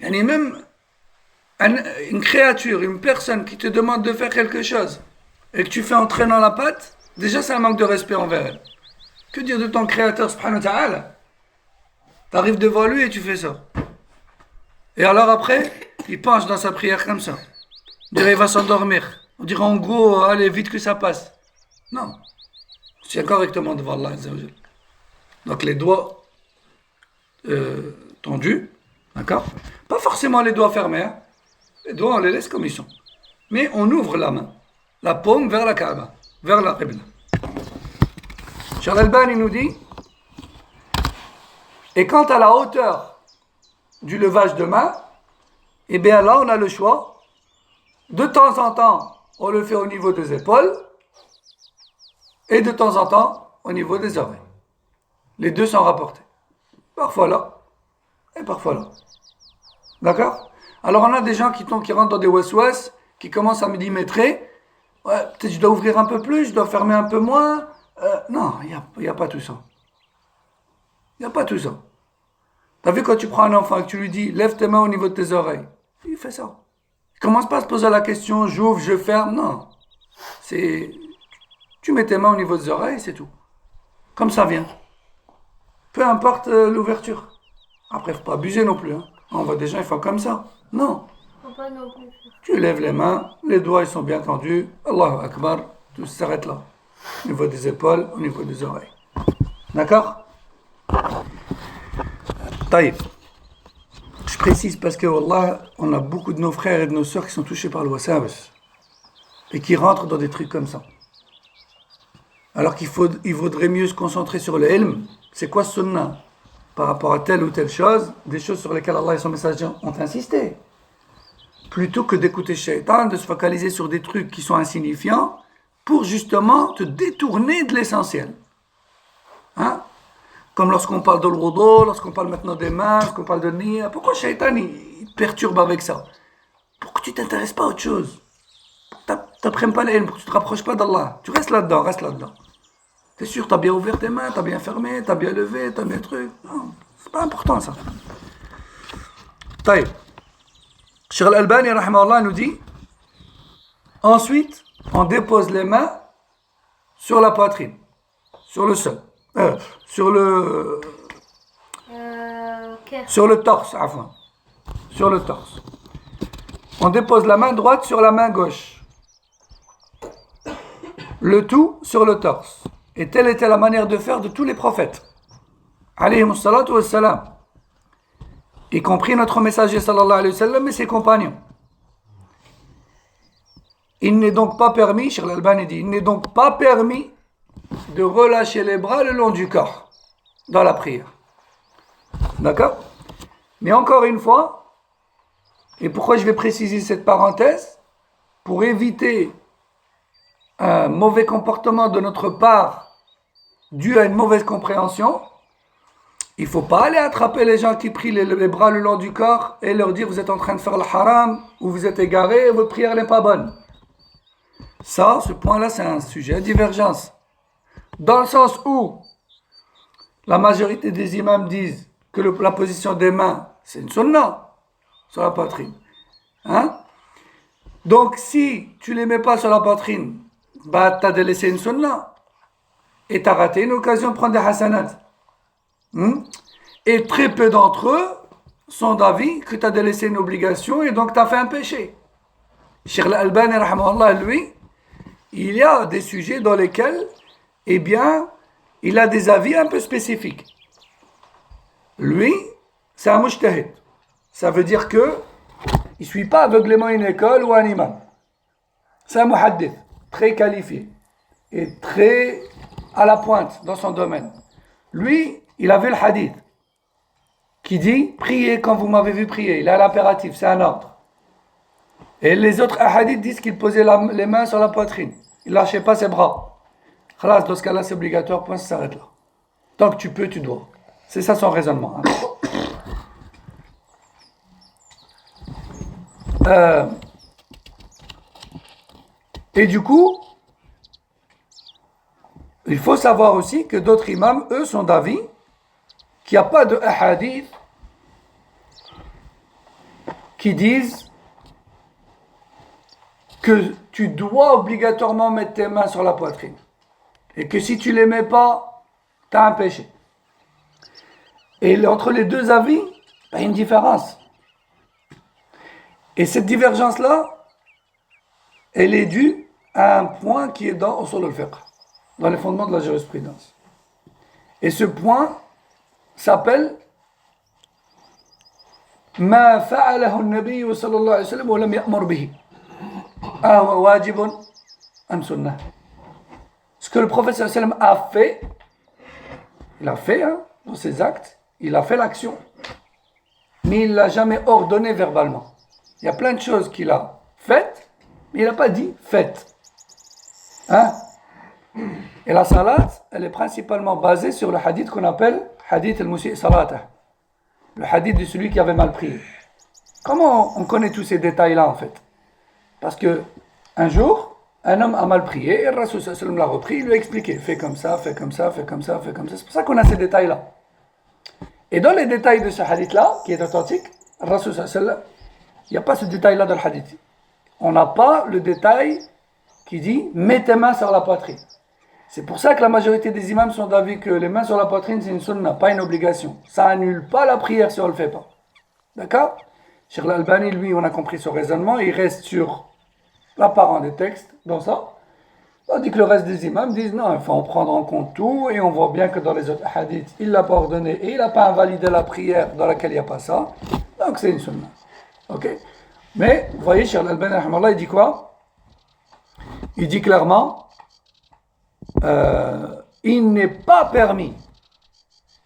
il y a même une créature, une personne qui te demande de faire quelque chose et que tu fais en traînant la patte, déjà c'est un manque de respect envers elle. Que dire de ton créateur subhanahu wa ta'ala? T'arrives devant lui et tu fais ça. Et alors après, il penche dans sa prière comme ça. On dirait il va s'endormir. On dirait en gros, allez vite que ça passe. Non. Tiens correctement devant Allah. Donc les doigts tendus, d'accord? Pas forcément les doigts fermés. Hein? Les doigts, on les laisse comme ils sont. Mais on ouvre la main. La paume vers la Kaaba, vers la Qibla. Cheikh Al-Albani nous dit, et quant à la hauteur du levage de main, eh bien là on a le choix. De temps en temps, on le fait au niveau des épaules et de temps en temps au niveau des oreilles. Les deux sont rapportés. Parfois là et parfois là. D'accord? Alors on a des gens qui rentrent dans des waswas, qui commencent à millimétrer. Ouais, peut-être je dois ouvrir un peu plus, je dois fermer un peu moins. Non, il n'y a pas tout ça. Il n'y a pas tout ça. T'as vu quand tu prends un enfant et que tu lui dis lève tes mains au niveau de tes oreilles, il fait ça. Il commence pas à se poser la question j'ouvre, je ferme, non. C'est tu mets tes mains au niveau des oreilles, c'est tout. Comme ça vient. Peu importe l'ouverture. Après, faut pas abuser non plus. Hein. On voit des gens, ils font comme ça. Non. Faut pas non plus. Tu lèves les mains, les doigts ils sont bien tendus. Allahu Akbar, tout s'arrête là. Au niveau des épaules, au niveau des oreilles. D'accord? Taïb. Je précise parce que, wallah, on a beaucoup de nos frères et de nos sœurs qui sont touchés par le wasabas et qui rentrent dans des trucs comme ça. Alors il vaudrait mieux se concentrer sur le ilm. C'est quoi sunnah? Par rapport à telle ou telle chose, des choses sur lesquelles Allah et son messager ont insisté. Plutôt que d'écouter Shaitan, de se focaliser sur des trucs qui sont insignifiants pour justement te détourner de l'essentiel. Hein? Comme lorsqu'on parle de l'wudu, lorsqu'on parle maintenant des mains, lorsqu'on parle de niya. Pourquoi Shaitan il te perturbe avec ça? Pour que tu t'intéresses pas à autre chose. Pour que tu n'apprennes pas l'ilm, pour que tu te rapproches pas d'Allah. Tu restes là-dedans, reste là-dedans. T'es sûr, t'as bien ouvert tes mains, t'as bien fermé, t'as bien levé, t'as bien truc. Non, c'est pas important ça. Taïb. Cheikh Al-Albani, rahimahullah, nous dit, ensuite, on dépose les mains sur la poitrine, sur le sol, sur le Ok. sur le torse, enfin. sur le torse. On dépose la main droite sur la main gauche. Le tout sur le torse. Et telle était la manière de faire de tous les prophètes. Alayhimus salatu wassalam. Y compris notre messager sallallahu alayhi wa sallam et ses compagnons. Il n'est donc pas permis, Cheikh Al-Albani dit, il n'est donc pas permis de relâcher les bras le long du corps dans la prière. D'accord? Mais encore une fois, et pourquoi je vais préciser cette parenthèse? Pour éviter un mauvais comportement de notre part dû à une mauvaise compréhension, il ne faut pas aller attraper les gens qui prient les bras le long du corps et leur dire vous êtes en train de faire le haram ou vous êtes égaré et votre prière n'est pas bonne. Ça, ce point-là, c'est un sujet de divergence. Dans le sens où la majorité des imams disent que la position des mains, c'est une sunna sur la poitrine. Hein? Donc, si tu ne les mets pas sur la poitrine, bah, tu as délaissé une sunna. Et tu as raté une occasion de prendre des hasanats. Et très peu d'entre eux sont d'avis que tu as délaissé une obligation et donc tu as fait un péché. Cheikh Al-Albani, rahmahullah, lui, il y a des sujets dans lesquels, eh bien, il a des avis un peu spécifiques. Lui, c'est un mujtahid. Ça veut dire que il ne suit pas aveuglément une école ou un imam. C'est un muhaddith, très qualifié et très à la pointe dans son domaine. Lui, il a vu le hadith qui dit « Priez quand vous m'avez vu prier ». Il a l'impératif, c'est un ordre. Et les autres hadiths disent qu'il posait les mains sur la poitrine. Il ne lâchait pas ses bras. Khalas, dans ce cas-là, c'est obligatoire, point, ça s'arrête là. Tant que tu peux, tu dois. C'est ça son raisonnement. Et du coup, il faut savoir aussi que d'autres imams, eux, sont d'avis qu'il n'y a pas de hadith qui disent que tu dois obligatoirement mettre tes mains sur la poitrine. Et que si tu ne les mets pas, tu as un péché. Et entre les deux avis, il y a une différence. Et cette divergence-là, elle est due à un point qui est dans Usul al-Fiqh, dans les fondements de la jurisprudence. Et ce point s'appelle ما فعله النبي صلى الله عليه وسلم ولم يأمر به أهو واجب أم سنة. Ce que le prophète sallallahu alayhi wa sallam a fait, il a fait dans ses actes, il a fait l'action, mais il ne l'a jamais ordonné verbalement. Il y a plein de choses qu'il a faites, mais il n'a pas dit faites. Hein? Et la salat, elle est principalement basée sur le hadith qu'on appelle hadith al-musi' salatah, le hadith de celui qui avait mal prié. Comment on connaît tous ces détails-là en fait? Parce que un jour, un homme a mal prié et le Rasul sallallahu alayhi wa sallam l'a repris, il lui a expliqué fais comme ça, fais comme ça, fais comme ça, fais comme ça. C'est pour ça qu'on a ces détails-là. Et dans les détails de ce hadith-là, qui est authentique, le Rasul sallallahu alayhi wa sallam, il n'y a pas ce détail-là dans le hadith. On n'a pas le détail qui dit mets tes mains sur la poitrine. C'est pour ça que la majorité des imams sont d'avis que les mains sur la poitrine c'est une sunna, pas une obligation. Ça annule pas la prière si on ne le fait pas. D'accord? Cheikh Al-Albani, lui, on a compris son raisonnement, il reste sur l'apparent des textes dans ça. Tandis que le reste des imams disent non, il faut en prendre en compte tout, et on voit bien que dans les autres hadiths, il ne l'a pas ordonné et il n'a pas invalidé la prière dans laquelle il n'y a pas ça. Donc c'est une sunna. Ok? Mais, vous voyez, Cheikh Al-Albani, il dit quoi? Il dit clairement il n'est pas permis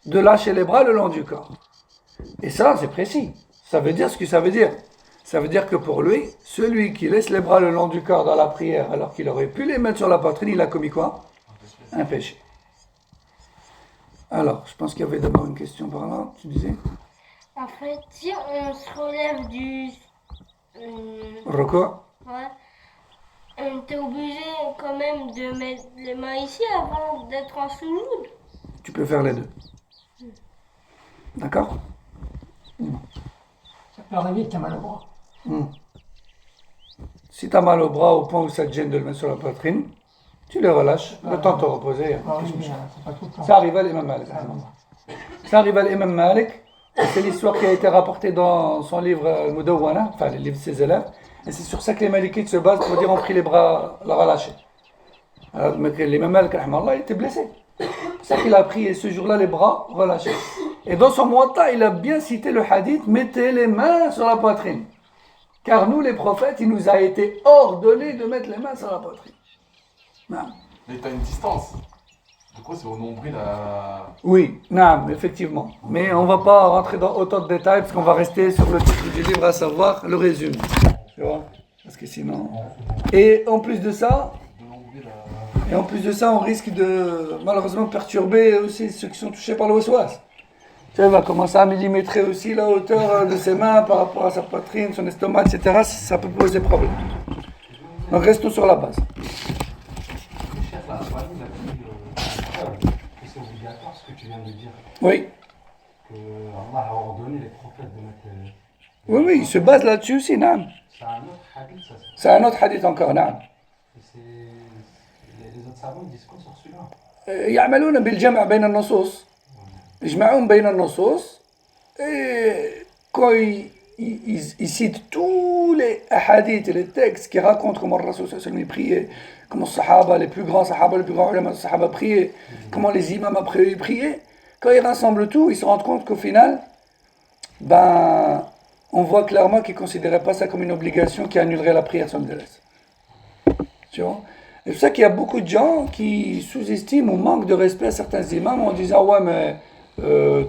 de lâcher les bras le long du corps. Et ça, c'est précis. Ça veut dire ce que ça veut dire. Ça veut dire que pour lui, celui qui laisse les bras le long du corps dans la prière alors qu'il aurait pu les mettre sur la poitrine, il a commis quoi? Un péché. Alors, je pense qu'il y avait d'abord une question par là, tu disais? En fait, si on se relève du... Record? Ouais. On était obligé quand même de mettre les mains ici avant d'être en soujoud. Tu peux faire les deux. D'accord? Ça peut arriver que tu as mal au bras. Si tu as mal au bras au point où ça te gêne de le mettre sur la poitrine, tu les relâches, le temps de te reposer. Ah oui, mais c'est pas tout le temps. Ça arrive à l'imam Malik. Ça arrive à l'imam Malik C'est l'histoire qui a été rapportée dans son livre Mudawwana, enfin le livre de ses élèves. Et c'est sur ça que les Malikites se basent pour dire on prit les bras, la relâché. Alors, l'imam Malik, il était blessé. C'est pour ça qu'il a pris ce jour-là les bras relâchés. Et dans son Muwatta, il a bien cité le hadith, mettez les mains sur la poitrine. Car nous, les prophètes, il nous a été ordonné de mettre les mains sur la poitrine. Non. Mais t'as une distance. Du coup, c'est au nombril à. Oui, non, effectivement. Mais on ne va pas rentrer dans autant de détails parce qu'on va rester sur le titre du livre, à savoir le résumé. Tu vois? Parce que sinon. Et en plus de ça, on risque de malheureusement perturber aussi ceux qui sont touchés par le waswas. Tu vois, il va commencer à millimétrer aussi la hauteur de ses mains par rapport à sa poitrine, son estomac, etc. Ça peut poser problème. Donc restons sur la base. C'est obligatoire ce que tu viens de dire. Oui. Que Allah a ordonné les prophètes de mettre. Oui, il se base là-dessus aussi, non. C'est un autre hadith, ça. C'est un autre hadith encore, non. Les autres savants disent quoi sur celui-là? يعملون بالجمع بين النصوص يجمعون بين النصوص et quand ils citent tous les hadiths et les textes qui racontent comment le Rasul sallallahu alayhi wa sallam priait, comment les plus grands sahaba, les plus grands ulama sahaba priaient, comment les imams après eux priaient, quand ils rassemblent tout, ils se rendent compte qu'au final, on voit clairement qu'ils ne considéraient pas ça comme une obligation qui annulerait la prière sans délaisse. Tu vois? C'est pour ça qu'il y a beaucoup de gens qui sous-estiment ou manquent de respect à certains imams en disant ouais mais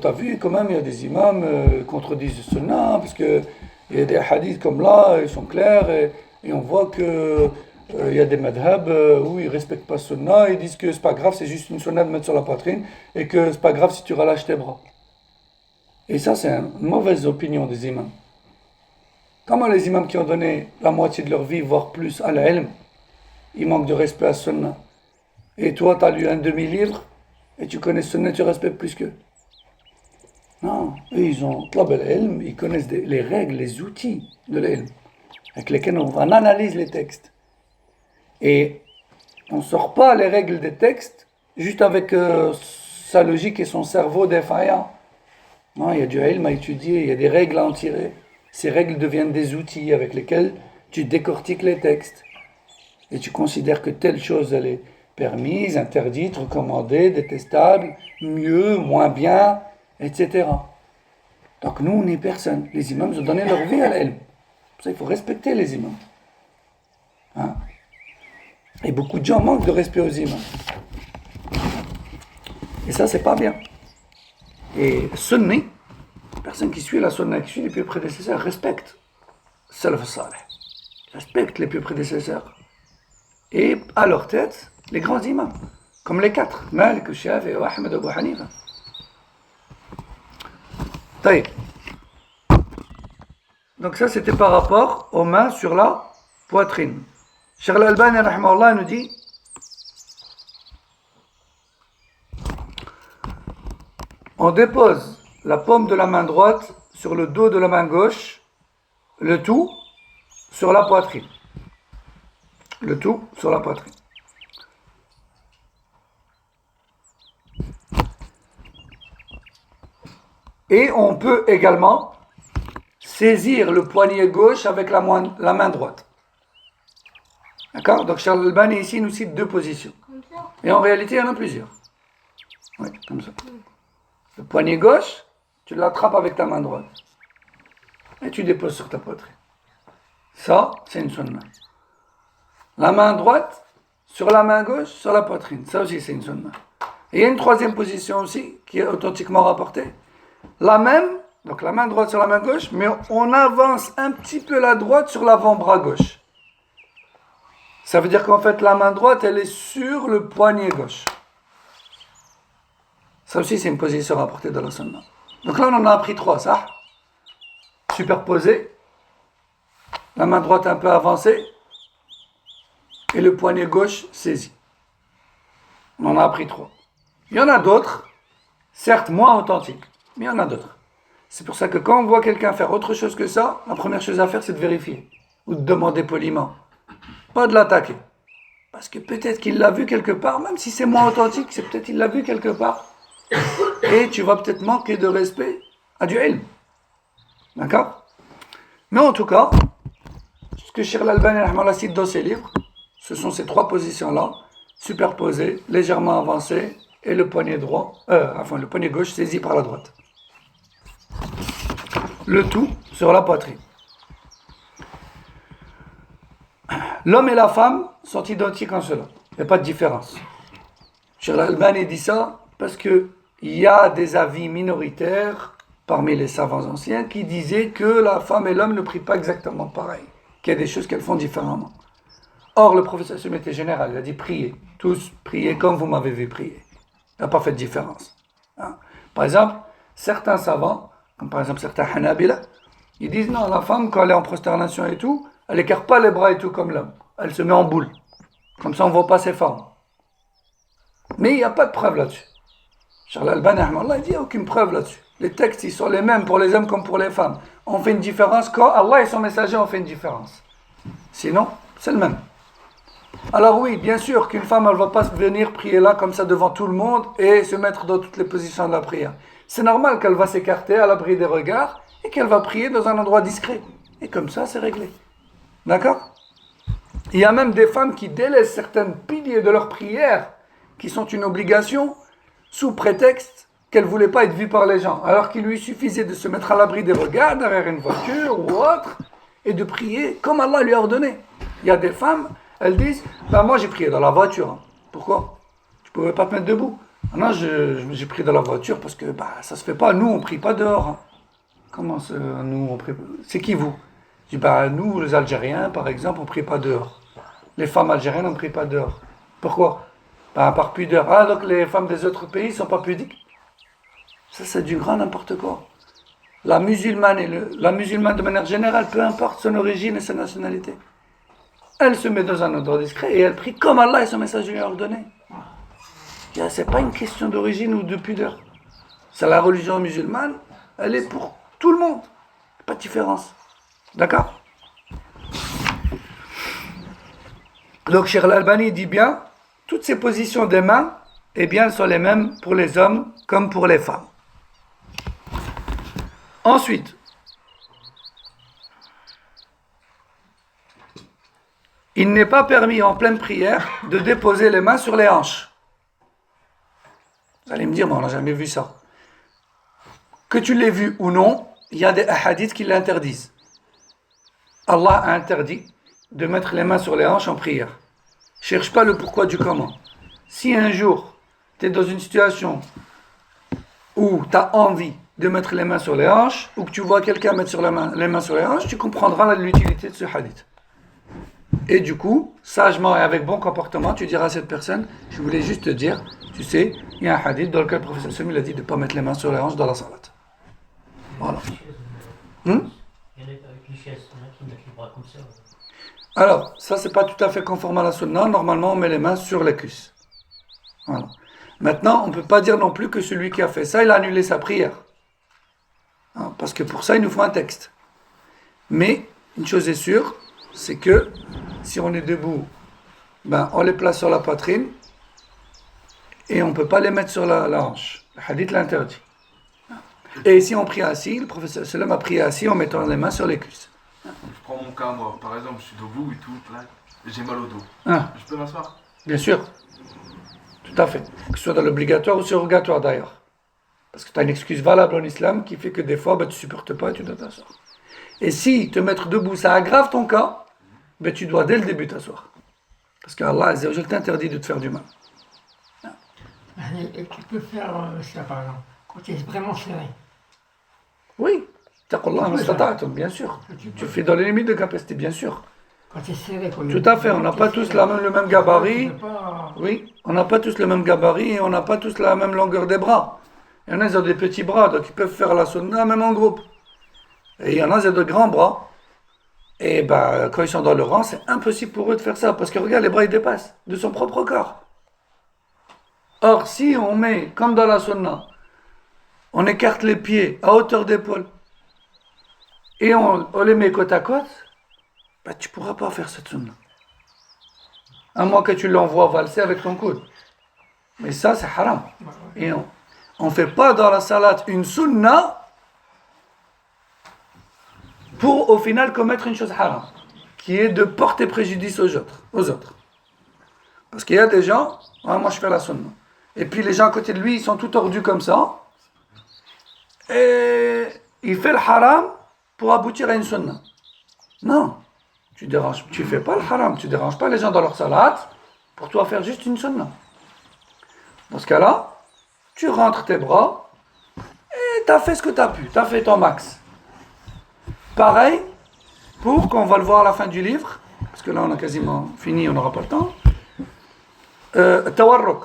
t'as vu quand même il y a des imams qui contredisent le sunnah parce que il y a des hadiths comme là, ils sont clairs et on voit que il y a des madhab où ils respectent pas le sunnah, ils disent que c'est pas grave, c'est juste une sunnah de mettre sur la poitrine et que c'est pas grave si tu relâches tes bras. Et ça c'est une mauvaise opinion des imams. Comment les imams qui ont donné la moitié de leur vie, voire plus à l'ilm, ils manquent de respect à Sunnah. Et toi, tu as lu un demi-livre et tu connais Sunnah, tu respectes plus qu'eux. Non, eux, ils ont tlab al-ilm, ils connaissent les règles, les outils de l'ilm, avec lesquels on analyse les textes. Et on ne sort pas les règles des textes juste avec sa logique et son cerveau défaillant. Non, il y a du ilm à étudier, il y a des règles à en tirer. Ces règles deviennent des outils avec lesquels tu décortiques les textes. Et tu considères que telle chose, elle est permise, interdite, recommandée, détestable, mieux, moins bien, etc. Donc nous, on n'est personne. Les imams ont donné leur vie à l'ilm. Pour ça, il faut respecter les imams. Hein? Et beaucoup de gens manquent de respect aux imams. Et ça, c'est pas bien. Et sunni, personne qui suit la sunna, qui suit les plus prédécesseurs, respecte salaf salih, respecte les plus prédécesseurs. Et à leur tête, les grands imams, comme les quatre, Malik, Shafi'i, Ahmed, Abu Hanifa. Taïb. Donc ça, c'était par rapport aux mains sur la poitrine. Cheikh Al-Albani, rahimahullah, nous dit on dépose la paume de la main droite sur le dos de la main gauche, le tout sur la poitrine. Le tout sur la poitrine. Et on peut également saisir le poignet gauche avec la main droite. D'accord? Donc Cheikh Al-Albani ici nous cite deux positions. Comme ça. Et en réalité, il y en a plusieurs. Oui, comme ça. Le poignet gauche, tu l'attrapes avec ta main droite. Et tu déposes sur ta poitrine. Ça, c'est une sunna. La main droite sur la main gauche, sur la poitrine. Ça aussi, c'est une sunna. Et il y a une troisième position aussi, qui est authentiquement rapportée. La même, donc la main droite sur la main gauche, mais on avance un petit peu la droite sur l'avant-bras gauche. Ça veut dire qu'en fait, la main droite, elle est sur le poignet gauche. Ça aussi, c'est une position rapportée dans la sunna. Donc là, on en a appris trois, ça. Superposé, la main droite un peu avancée, et le poignet gauche saisi. On en a appris trois. Il y en a d'autres, certes moins authentiques, mais il y en a d'autres. C'est pour ça que quand on voit quelqu'un faire autre chose que ça, la première chose à faire, c'est de vérifier, ou de demander poliment. Pas de l'attaquer. Parce que peut-être qu'il l'a vu quelque part, même si c'est moins authentique, c'est peut-être qu'il l'a vu quelque part. Et tu vas peut-être manquer de respect a du ilm. D'accord? Mais en tout cas, ce que Cheikh Al-Albani cite dans ses livres, ce sont ces trois positions-là, superposées, légèrement avancées, et le poignet droit, le poignet gauche saisi par la droite. Le tout sur la poitrine. L'homme et la femme sont identiques en cela. Il n'y a pas de différence. Cheikh Al-Albani dit ça parce qu'il y a des avis minoritaires parmi les savants anciens qui disaient que la femme et l'homme ne prient pas exactement pareil, qu'il y a des choses qu'elles font différemment. Or, le professeur se mettait général, il a dit priez, tous priez comme vous m'avez vu prier. Il n'a pas fait de différence. Hein? Par exemple, certains savants, comme par exemple certains Hanabila, ils disent non, la femme, quand elle est en prosternation et tout, elle n'écarte pas les bras et tout comme l'homme. Elle se met en boule. Comme ça, on ne voit pas ses formes. Mais il n'y a pas de preuve là-dessus. Cheikh Al-Albani, il dit il n'y a aucune preuve là-dessus. Les textes, ils sont les mêmes pour les hommes comme pour les femmes. On fait une différence quand Allah et son messager ont fait une différence. Sinon, c'est le même. Alors oui, bien sûr qu'une femme, elle ne va pas venir prier là comme ça devant tout le monde et se mettre dans toutes les positions de la prière. C'est normal qu'elle va s'écarter à l'abri des regards et qu'elle va prier dans un endroit discret. Et comme ça, c'est réglé. D'accord? Il y a même des femmes qui délaissent certains piliers de leur prière qui sont une obligation sous prétexte qu'elle ne voulait pas être vue par les gens, alors qu'il lui suffisait de se mettre à l'abri des regards derrière une voiture ou autre et de prier comme Allah lui a ordonné. Il y a des femmes, elles disent moi j'ai prié dans la voiture. Hein. Pourquoi? Tu ne pouvais pas te mettre debout. Non, j'ai prié dans la voiture parce que ça se fait pas. Nous, on ne prie pas dehors. Hein. Comment ça, nous, on prie? C'est qui vous? Je dis nous, les Algériens, par exemple, on ne prie pas dehors. Les femmes algériennes, on ne prie pas dehors. Pourquoi? Par pudeur. Ah, donc les femmes des autres pays ne sont pas pudiques? Ça, c'est du grand n'importe quoi. La musulmane de manière générale, peu importe son origine et sa nationalité, elle se met dans un endroit discret et elle prie comme Allah et son messager lui a ordonné. Ce n'est pas une question d'origine ou de pudeur. C'est la religion musulmane, elle est pour tout le monde. Pas de différence. D'accord? Donc, Cheikh Al-Albani dit bien, toutes ces positions des mains, eh bien, sont les mêmes pour les hommes comme pour les femmes. Ensuite, il n'est pas permis en pleine prière de déposer les mains sur les hanches. Vous allez me dire, on n'a jamais vu ça. Que tu l'aies vu ou non, il y a des hadiths qui l'interdisent. Allah a interdit de mettre les mains sur les hanches en prière. Cherche pas le pourquoi du comment. Si un jour, tu es dans une situation où tu as envie de mettre les mains sur les hanches, ou que tu vois quelqu'un mettre les mains sur les hanches, tu comprendras l'utilité de ce hadith. Et du coup, sagement et avec bon comportement, tu diras à cette personne, je voulais juste te dire, tu sais, il y a un hadith dans lequel le professeur Semil a dit de ne pas mettre les mains sur les hanches dans la salat. Voilà. Il y en a avec une chaise, il y en a qui mettent les bras comme ça. Alors, ça, c'est pas tout à fait conforme à la sunna. Normalement, on met les mains sur les cuisses. Voilà. Maintenant, on ne peut pas dire non plus que celui qui a fait ça, il a annulé sa prière. Hein, parce que pour ça, il nous faut un texte. Mais, une chose est sûre, c'est que si on est debout, on les place sur la poitrine et on ne peut pas les mettre sur la hanche. Le hadith l'interdit. Et si on prie assis, le professeur Sallam a prié assis en mettant les mains sur les cuisses. Je prends mon cas, moi. Par exemple, je suis debout et tout, là, j'ai mal au dos. Ah. Je peux m'asseoir? Bien sûr. Tout à fait. Que ce soit dans l'obligatoire ou surrogatoire d'ailleurs. Parce que tu as une excuse valable en islam qui fait que des fois, tu ne supportes pas et tu dois t'asseoir. Et si te mettre debout, ça aggrave ton cas, tu dois dès le début t'asseoir. Parce qu'Allah Azza wa Jal t'interdit de te faire du mal. Et tu peux faire ça par exemple, quand tu es vraiment serré. Oui. Taqullah mastata'tum, bien sûr. Tu fais dans les limites de capacité, bien sûr. Quand tu es serré. Tout à fait, on n'a pas tous le même gabarit. Oui, on n'a pas tous le même gabarit et on n'a pas tous la même longueur des bras. Il y en a qui ont des petits bras, donc ils peuvent faire la sunna même en groupe. Et il y en a qui ont de grands bras. Et quand ils sont dans le rang, c'est impossible pour eux de faire ça. Parce que regarde, les bras ils dépassent de son propre corps. Or, si on met, comme dans la sunna, on écarte les pieds à hauteur d'épaule et on les met côte à côte, tu ne pourras pas faire cette sunna. À moins que tu l'envoies valser avec ton coude. Mais ça, c'est haram. Et on ne fait pas dans la salat une sunna pour au final commettre une chose haram, qui est de porter préjudice aux autres. Parce qu'il y a des gens, ah, moi je fais la sunna, et puis les gens à côté de lui, ils sont tout tordus comme ça, et il fait le haram pour aboutir à une sunna. Non, tu fais pas le haram, tu déranges pas les gens dans leur salat, pour toi faire juste une sunna. Dans ce cas-là, tu rentres tes bras, et tu as fait ce que tu as pu, tu as fait ton max. Pareil, pour qu'on va le voir à la fin du livre, parce que là on a quasiment fini, on n'aura pas le temps. Tawarruk,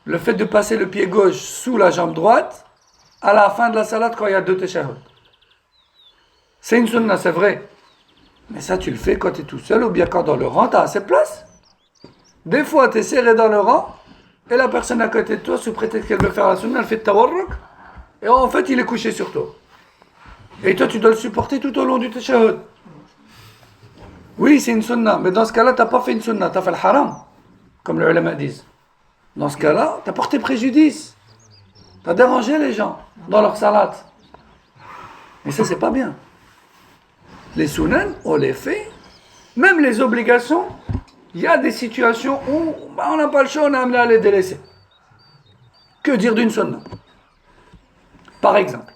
le fait de passer le pied gauche sous la jambe droite à la fin de la salade quand il y a 2 tashahhud. C'est une sunna, c'est vrai. Mais ça, tu le fais quand tu es tout seul ou bien quand dans le rang, tu as assez de place. Des fois, tu es serré dans le rang et la personne à côté de toi, sous prétexte qu'elle veut faire la sunna, elle fait tawarruk et en fait, il est couché sur toi. Et toi, tu dois le supporter tout au long du tashahhud. Oui, c'est une sunna, mais dans ce cas-là, tu n'as pas fait une sunna, tu as fait le haram, comme les ulama disent. Dans ce cas-là, tu as porté préjudice. Tu as dérangé les gens dans leur salat. Mais ça, c'est pas bien. Les sunan, on les fait. Même les obligations, il y a des situations où on n'a pas le choix, on est amené à les délaisser. Que dire d'une sunna? Par exemple,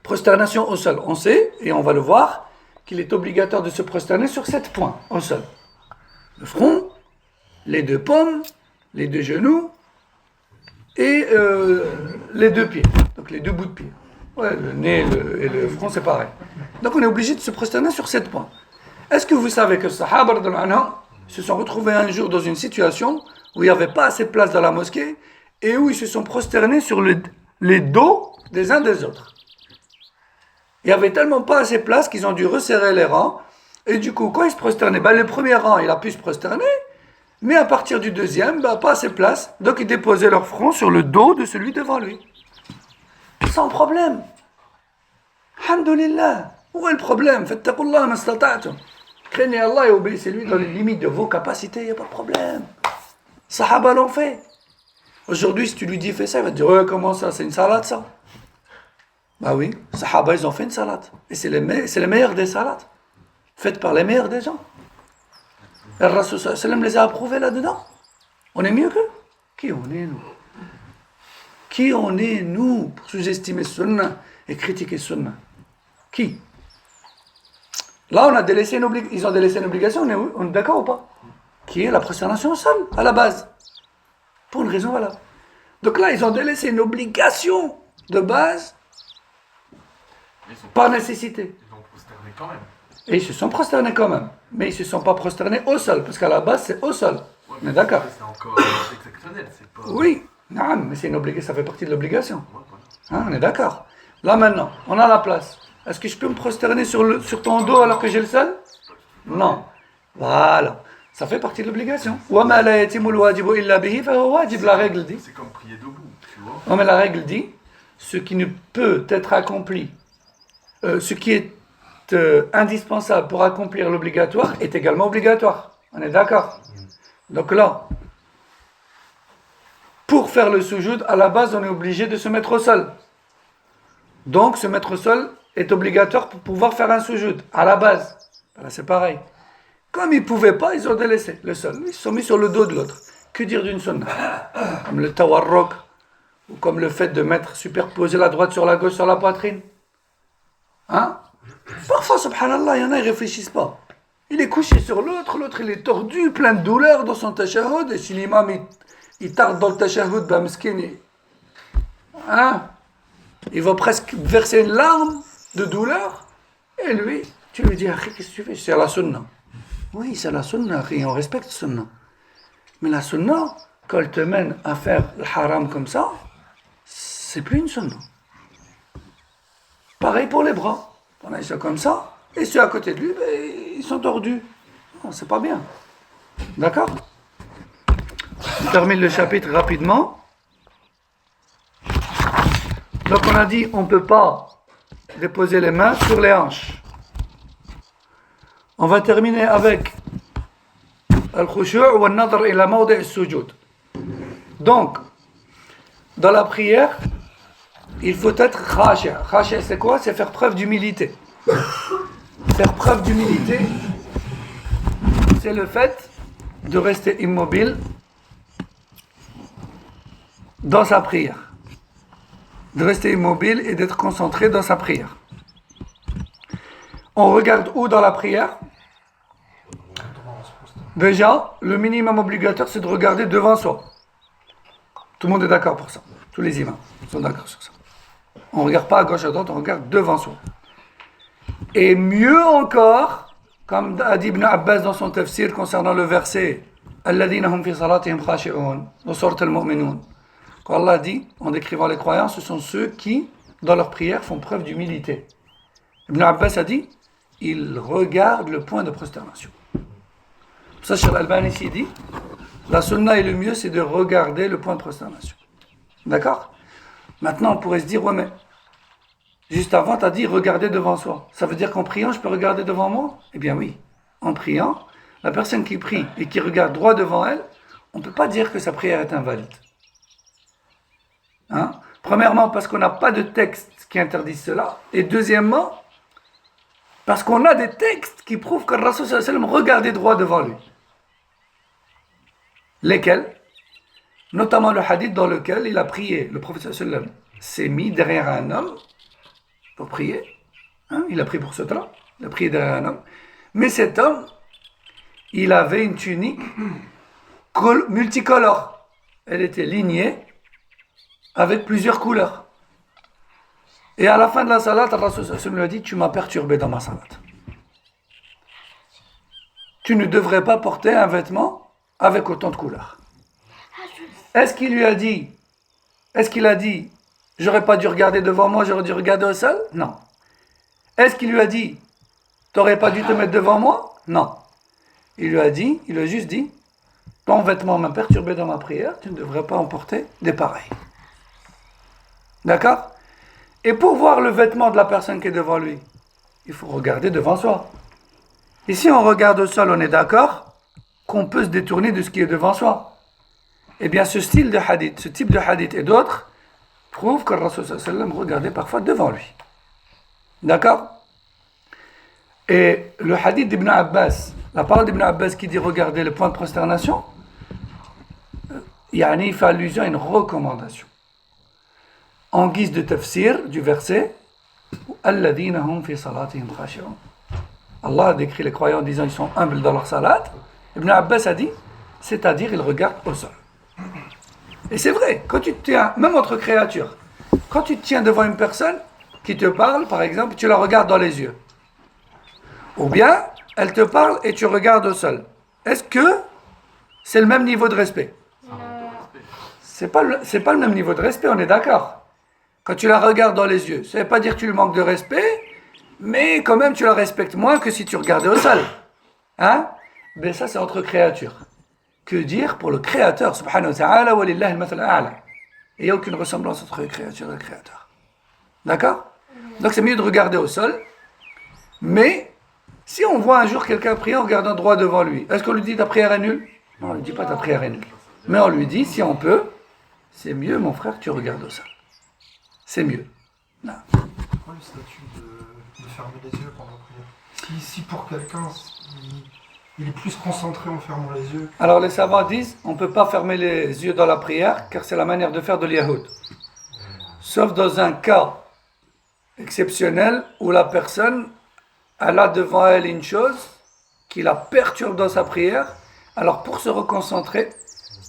prosternation au sol. On sait, et on va le voir, qu'il est obligatoire de se prosterner sur 7 points au sol. Le front, les 2 paumes, les 2 genoux et les 2 pieds. Donc les 2 bouts de pied. Ouais, le nez et le front, c'est pareil. Donc on est obligé de se prosterner sur 7 points. Est-ce que vous savez que les Sahaba se sont retrouvés un jour dans une situation où il n'y avait pas assez de place dans la mosquée et où ils se sont prosternés sur les dos des uns des autres? Il n'y avait tellement pas assez de place qu'ils ont dû resserrer les rangs. Et du coup, quand ils se prosternaient, le premier rang, il a pu se prosterner, mais à partir du deuxième, pas assez de place. Donc ils déposaient leur front sur le dos de celui devant lui. Sans problème. Alhamdulillah. Où est le problème? Fattakullah mastata'tum. Craignez Allah et obéissez-lui dans les limites de vos capacités, il n'y a pas de problème. Sahaba l'ont fait. Aujourd'hui, si tu lui dis fais ça, il va te dire comment ça? C'est une salade ça? Bah oui, Sahaba ils ont fait une salade. Et c'est les meilleurs des salades. Faites par les meilleurs des gens. Et le Rasul sallam les a approuvés là-dedans. On est mieux qu'eux. Qui on est nous? Qui on est nous pour sous-estimer Sunna et critiquer Sunna? Qui? Là on a délaissé ils ont délaissé une obligation, on est d'accord ou pas? Qui est la prosternation au sol, à la base. Pour une raison valable. Donc là ils ont délaissé une obligation de base par nécessité. Ils ont prosterné quand même. Et ils se sont prosternés quand même. Mais ils ne se sont pas prosternés au sol, parce qu'à la base c'est au sol. Ouais, on est d'accord? C'est encore exceptionnel, c'est pas... Oui, non, mais c'est une obligation, ça fait partie de l'obligation. Ouais, voilà. Hein, on est d'accord. Là maintenant, on a la place. Est-ce que je peux me prosterner sur ton dos alors que j'ai le sol? Non. Voilà. Ça fait partie de l'obligation. La règle dit. C'est comme prier debout, tu vois. Non, mais la règle dit, ce qui ne peut être accompli, ce qui est indispensable pour accomplir l'obligatoire est également obligatoire. On est d'accord? Donc là, pour faire le sujoud, à la base, on est obligé de se mettre au sol. Donc, se mettre au sol est obligatoire pour pouvoir faire un sujoud, à la base. Là, c'est pareil. Comme ils ne pouvaient pas, ils ont délaissé le sol. Ils se sont mis sur le dos de l'autre. Que dire d'une sunna? Comme le tawarruk, ou comme le fait de superposer la droite sur la gauche sur la poitrine. Hein? Parfois, subhanallah, il y en a, ils ne réfléchissent pas. Il est couché sur l'autre il est tordu, plein de douleur dans son tashahhud, et si l'imam il tarde dans le tashahhud, miskin, hein? Il va presque verser une larme de douleur, et lui, tu lui dis, qu'est-ce que tu fais? C'est la sunna. Oui, c'est la sunna, et on respecte la sunna. Mais la sunna, quand elle te mène à faire le haram comme ça, c'est plus une sunna. Pareil pour les bras. On a ça comme ça, et ceux à côté de lui, ils sont tordus. Non, c'est pas bien. D'accord? Je termine le chapitre rapidement. Donc on a dit, on ne peut pas déposer les mains sur les hanches. On va terminer avec al-khushu' wa al-nadr ila mawdi' al-sujud. Donc, dans la prière, il faut être khashi'. Khashi', c'est quoi? C'est faire preuve d'humilité. Faire preuve d'humilité, c'est le fait de rester immobile dans sa prière. De rester immobile et d'être concentré dans sa prière. On regarde où dans la prière? Déjà, le minimum obligatoire, c'est de regarder devant soi. Tout le monde est d'accord pour ça. Tous les imams sont d'accord sur ça. On ne regarde pas à gauche à droite, on regarde devant soi. Et mieux encore, comme a dit Ibn Abbas dans son tafsir concernant le verset Alladhina hum fi salatihim khashi'un, dans Sourate Al-Mu'minun. Quand Allah dit, en décrivant les croyants, ce sont ceux qui, dans leur prière, font preuve d'humilité. Ibn Abbas a dit, ils regardent le point de prosternation. Pour ça, Cheikh Al-Albani ici dit, la sunna et le mieux, c'est de regarder le point de prosternation. D'accord? Maintenant, on pourrait se dire, ouais, mais juste avant, tu as dit regarder devant soi. Ça veut dire qu'en priant, je peux regarder devant moi? Eh bien oui. En priant, la personne qui prie et qui regarde droit devant elle, on ne peut pas dire que sa prière est invalide. Hein? Premièrement, parce qu'on n'a pas de texte qui interdit cela. Et deuxièmement, parce qu'on a des textes qui prouvent que le Rasul sallallahu alayhi wa sallam regardait droit devant lui. Lesquels? Notamment le hadith dans lequel il a prié. Le prophète sallallahu alayhi wa sallam s'est mis derrière un homme pour prier. Hein? Il a prié pour ce temps. Il a prié derrière un homme. Mais cet homme, il avait une tunique multicolore. Elle était lignée avec plusieurs couleurs. Et à la fin de la salat, Allah lui a dit, tu m'as perturbé dans ma salat. Tu ne devrais pas porter un vêtement avec autant de couleurs. Est-ce qu'il a dit, j'aurais pas dû regarder devant moi, j'aurais dû regarder au sol? Non. Est-ce qu'il lui a dit, t'aurais pas dû te mettre devant moi? Non. Il lui a juste dit, ton vêtement m'a perturbé dans ma prière, tu ne devrais pas en porter des pareils. D'accord? Et pour voir le vêtement de la personne qui est devant lui, il faut regarder devant soi. Et si on regarde au sol, on est d'accord qu'on peut se détourner de ce qui est devant soi. Eh bien, ce type de hadith et d'autres prouvent que le Rasul sallallahu alayhi wa sallam regardait parfois devant lui. D'accord? Et le hadith d'Ibn Abbas, la parole d'Ibn Abbas qui dit regarder le point de prosternation, il fait allusion à une recommandation. En guise de tafsir du verset Alladhina hum fi salatihim khashi'un. Allah a décrit les croyants en disant ils sont humbles dans leur salat. Ibn Abbas a dit, c'est-à-dire ils regardent au sol. Et c'est vrai, quand tu te tiens, même entre créatures, quand tu te tiens devant une personne qui te parle, par exemple, tu la regardes dans les yeux. Ou bien, elle te parle et tu regardes au sol. Est-ce que c'est le même niveau de respect? C'est pas le même niveau de respect, on est d'accord. Quand tu la regardes dans les yeux, ça ne veut pas dire que tu lui manques de respect, mais quand même tu la respectes moins que si tu regardais au sol. Hein? Mais ça c'est entre créatures. Que dire pour le créateur, subhanahu wa ta'ala, wa lillahi al-mathal a'la. Il n'y a aucune ressemblance entre les créatures et le créateur. D'accord? Donc c'est mieux de regarder au sol, mais si on voit un jour quelqu'un prier en regardant droit devant lui, est-ce qu'on lui dit ta prière est nulle? Non, on ne lui dit pas ta prière est nulle. Mais on lui dit, si on peut, c'est mieux mon frère que tu regardes au sol. C'est mieux. Non. Pourquoi le statut de fermer les yeux pendant la prière? Si pour quelqu'un, il est plus concentré en fermant les yeux. Alors les savants disent, on ne peut pas fermer les yeux dans la prière, car c'est la manière de faire de l'Yahoud. Sauf dans un cas exceptionnel où la personne, elle a devant elle une chose qui la perturbe dans sa prière. Alors pour se reconcentrer,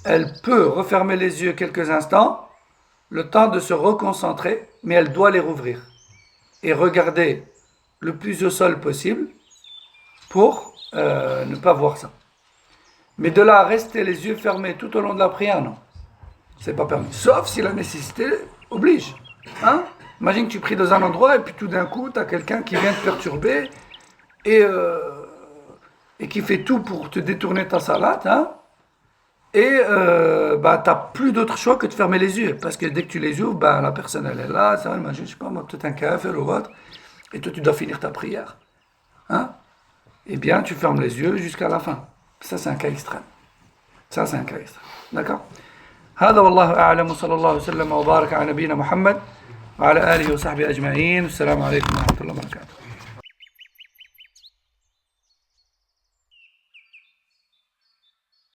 elle peut refermer les yeux quelques instants, le temps de se reconcentrer, mais elle doit les rouvrir et regarder le plus au sol possible pour ne pas voir ça. Mais de là à rester les yeux fermés tout au long de la prière, non, c'est pas permis. Sauf si la nécessité oblige. Hein? Imagine que tu pries dans un endroit et puis tout d'un coup, tu as quelqu'un qui vient te perturber et qui fait tout pour te détourner ta salat, hein? Et t'as plus d'autre choix que de fermer les yeux, parce que dès que tu les ouvres, la personne elle est là, ça, imagine, je sais pas moi, peut-être un kafir ou autre, et toi tu dois finir ta prière, hein? Eh bien tu fermes les yeux jusqu'à la fin. Ça c'est un cas extrême. D'accord? هذا والله أعلم وصلى الله وسلم وبارك على نبينا محمد وعلى آله وصحبه أجمعين. السلام عليكم ورحمة الله وبركاته.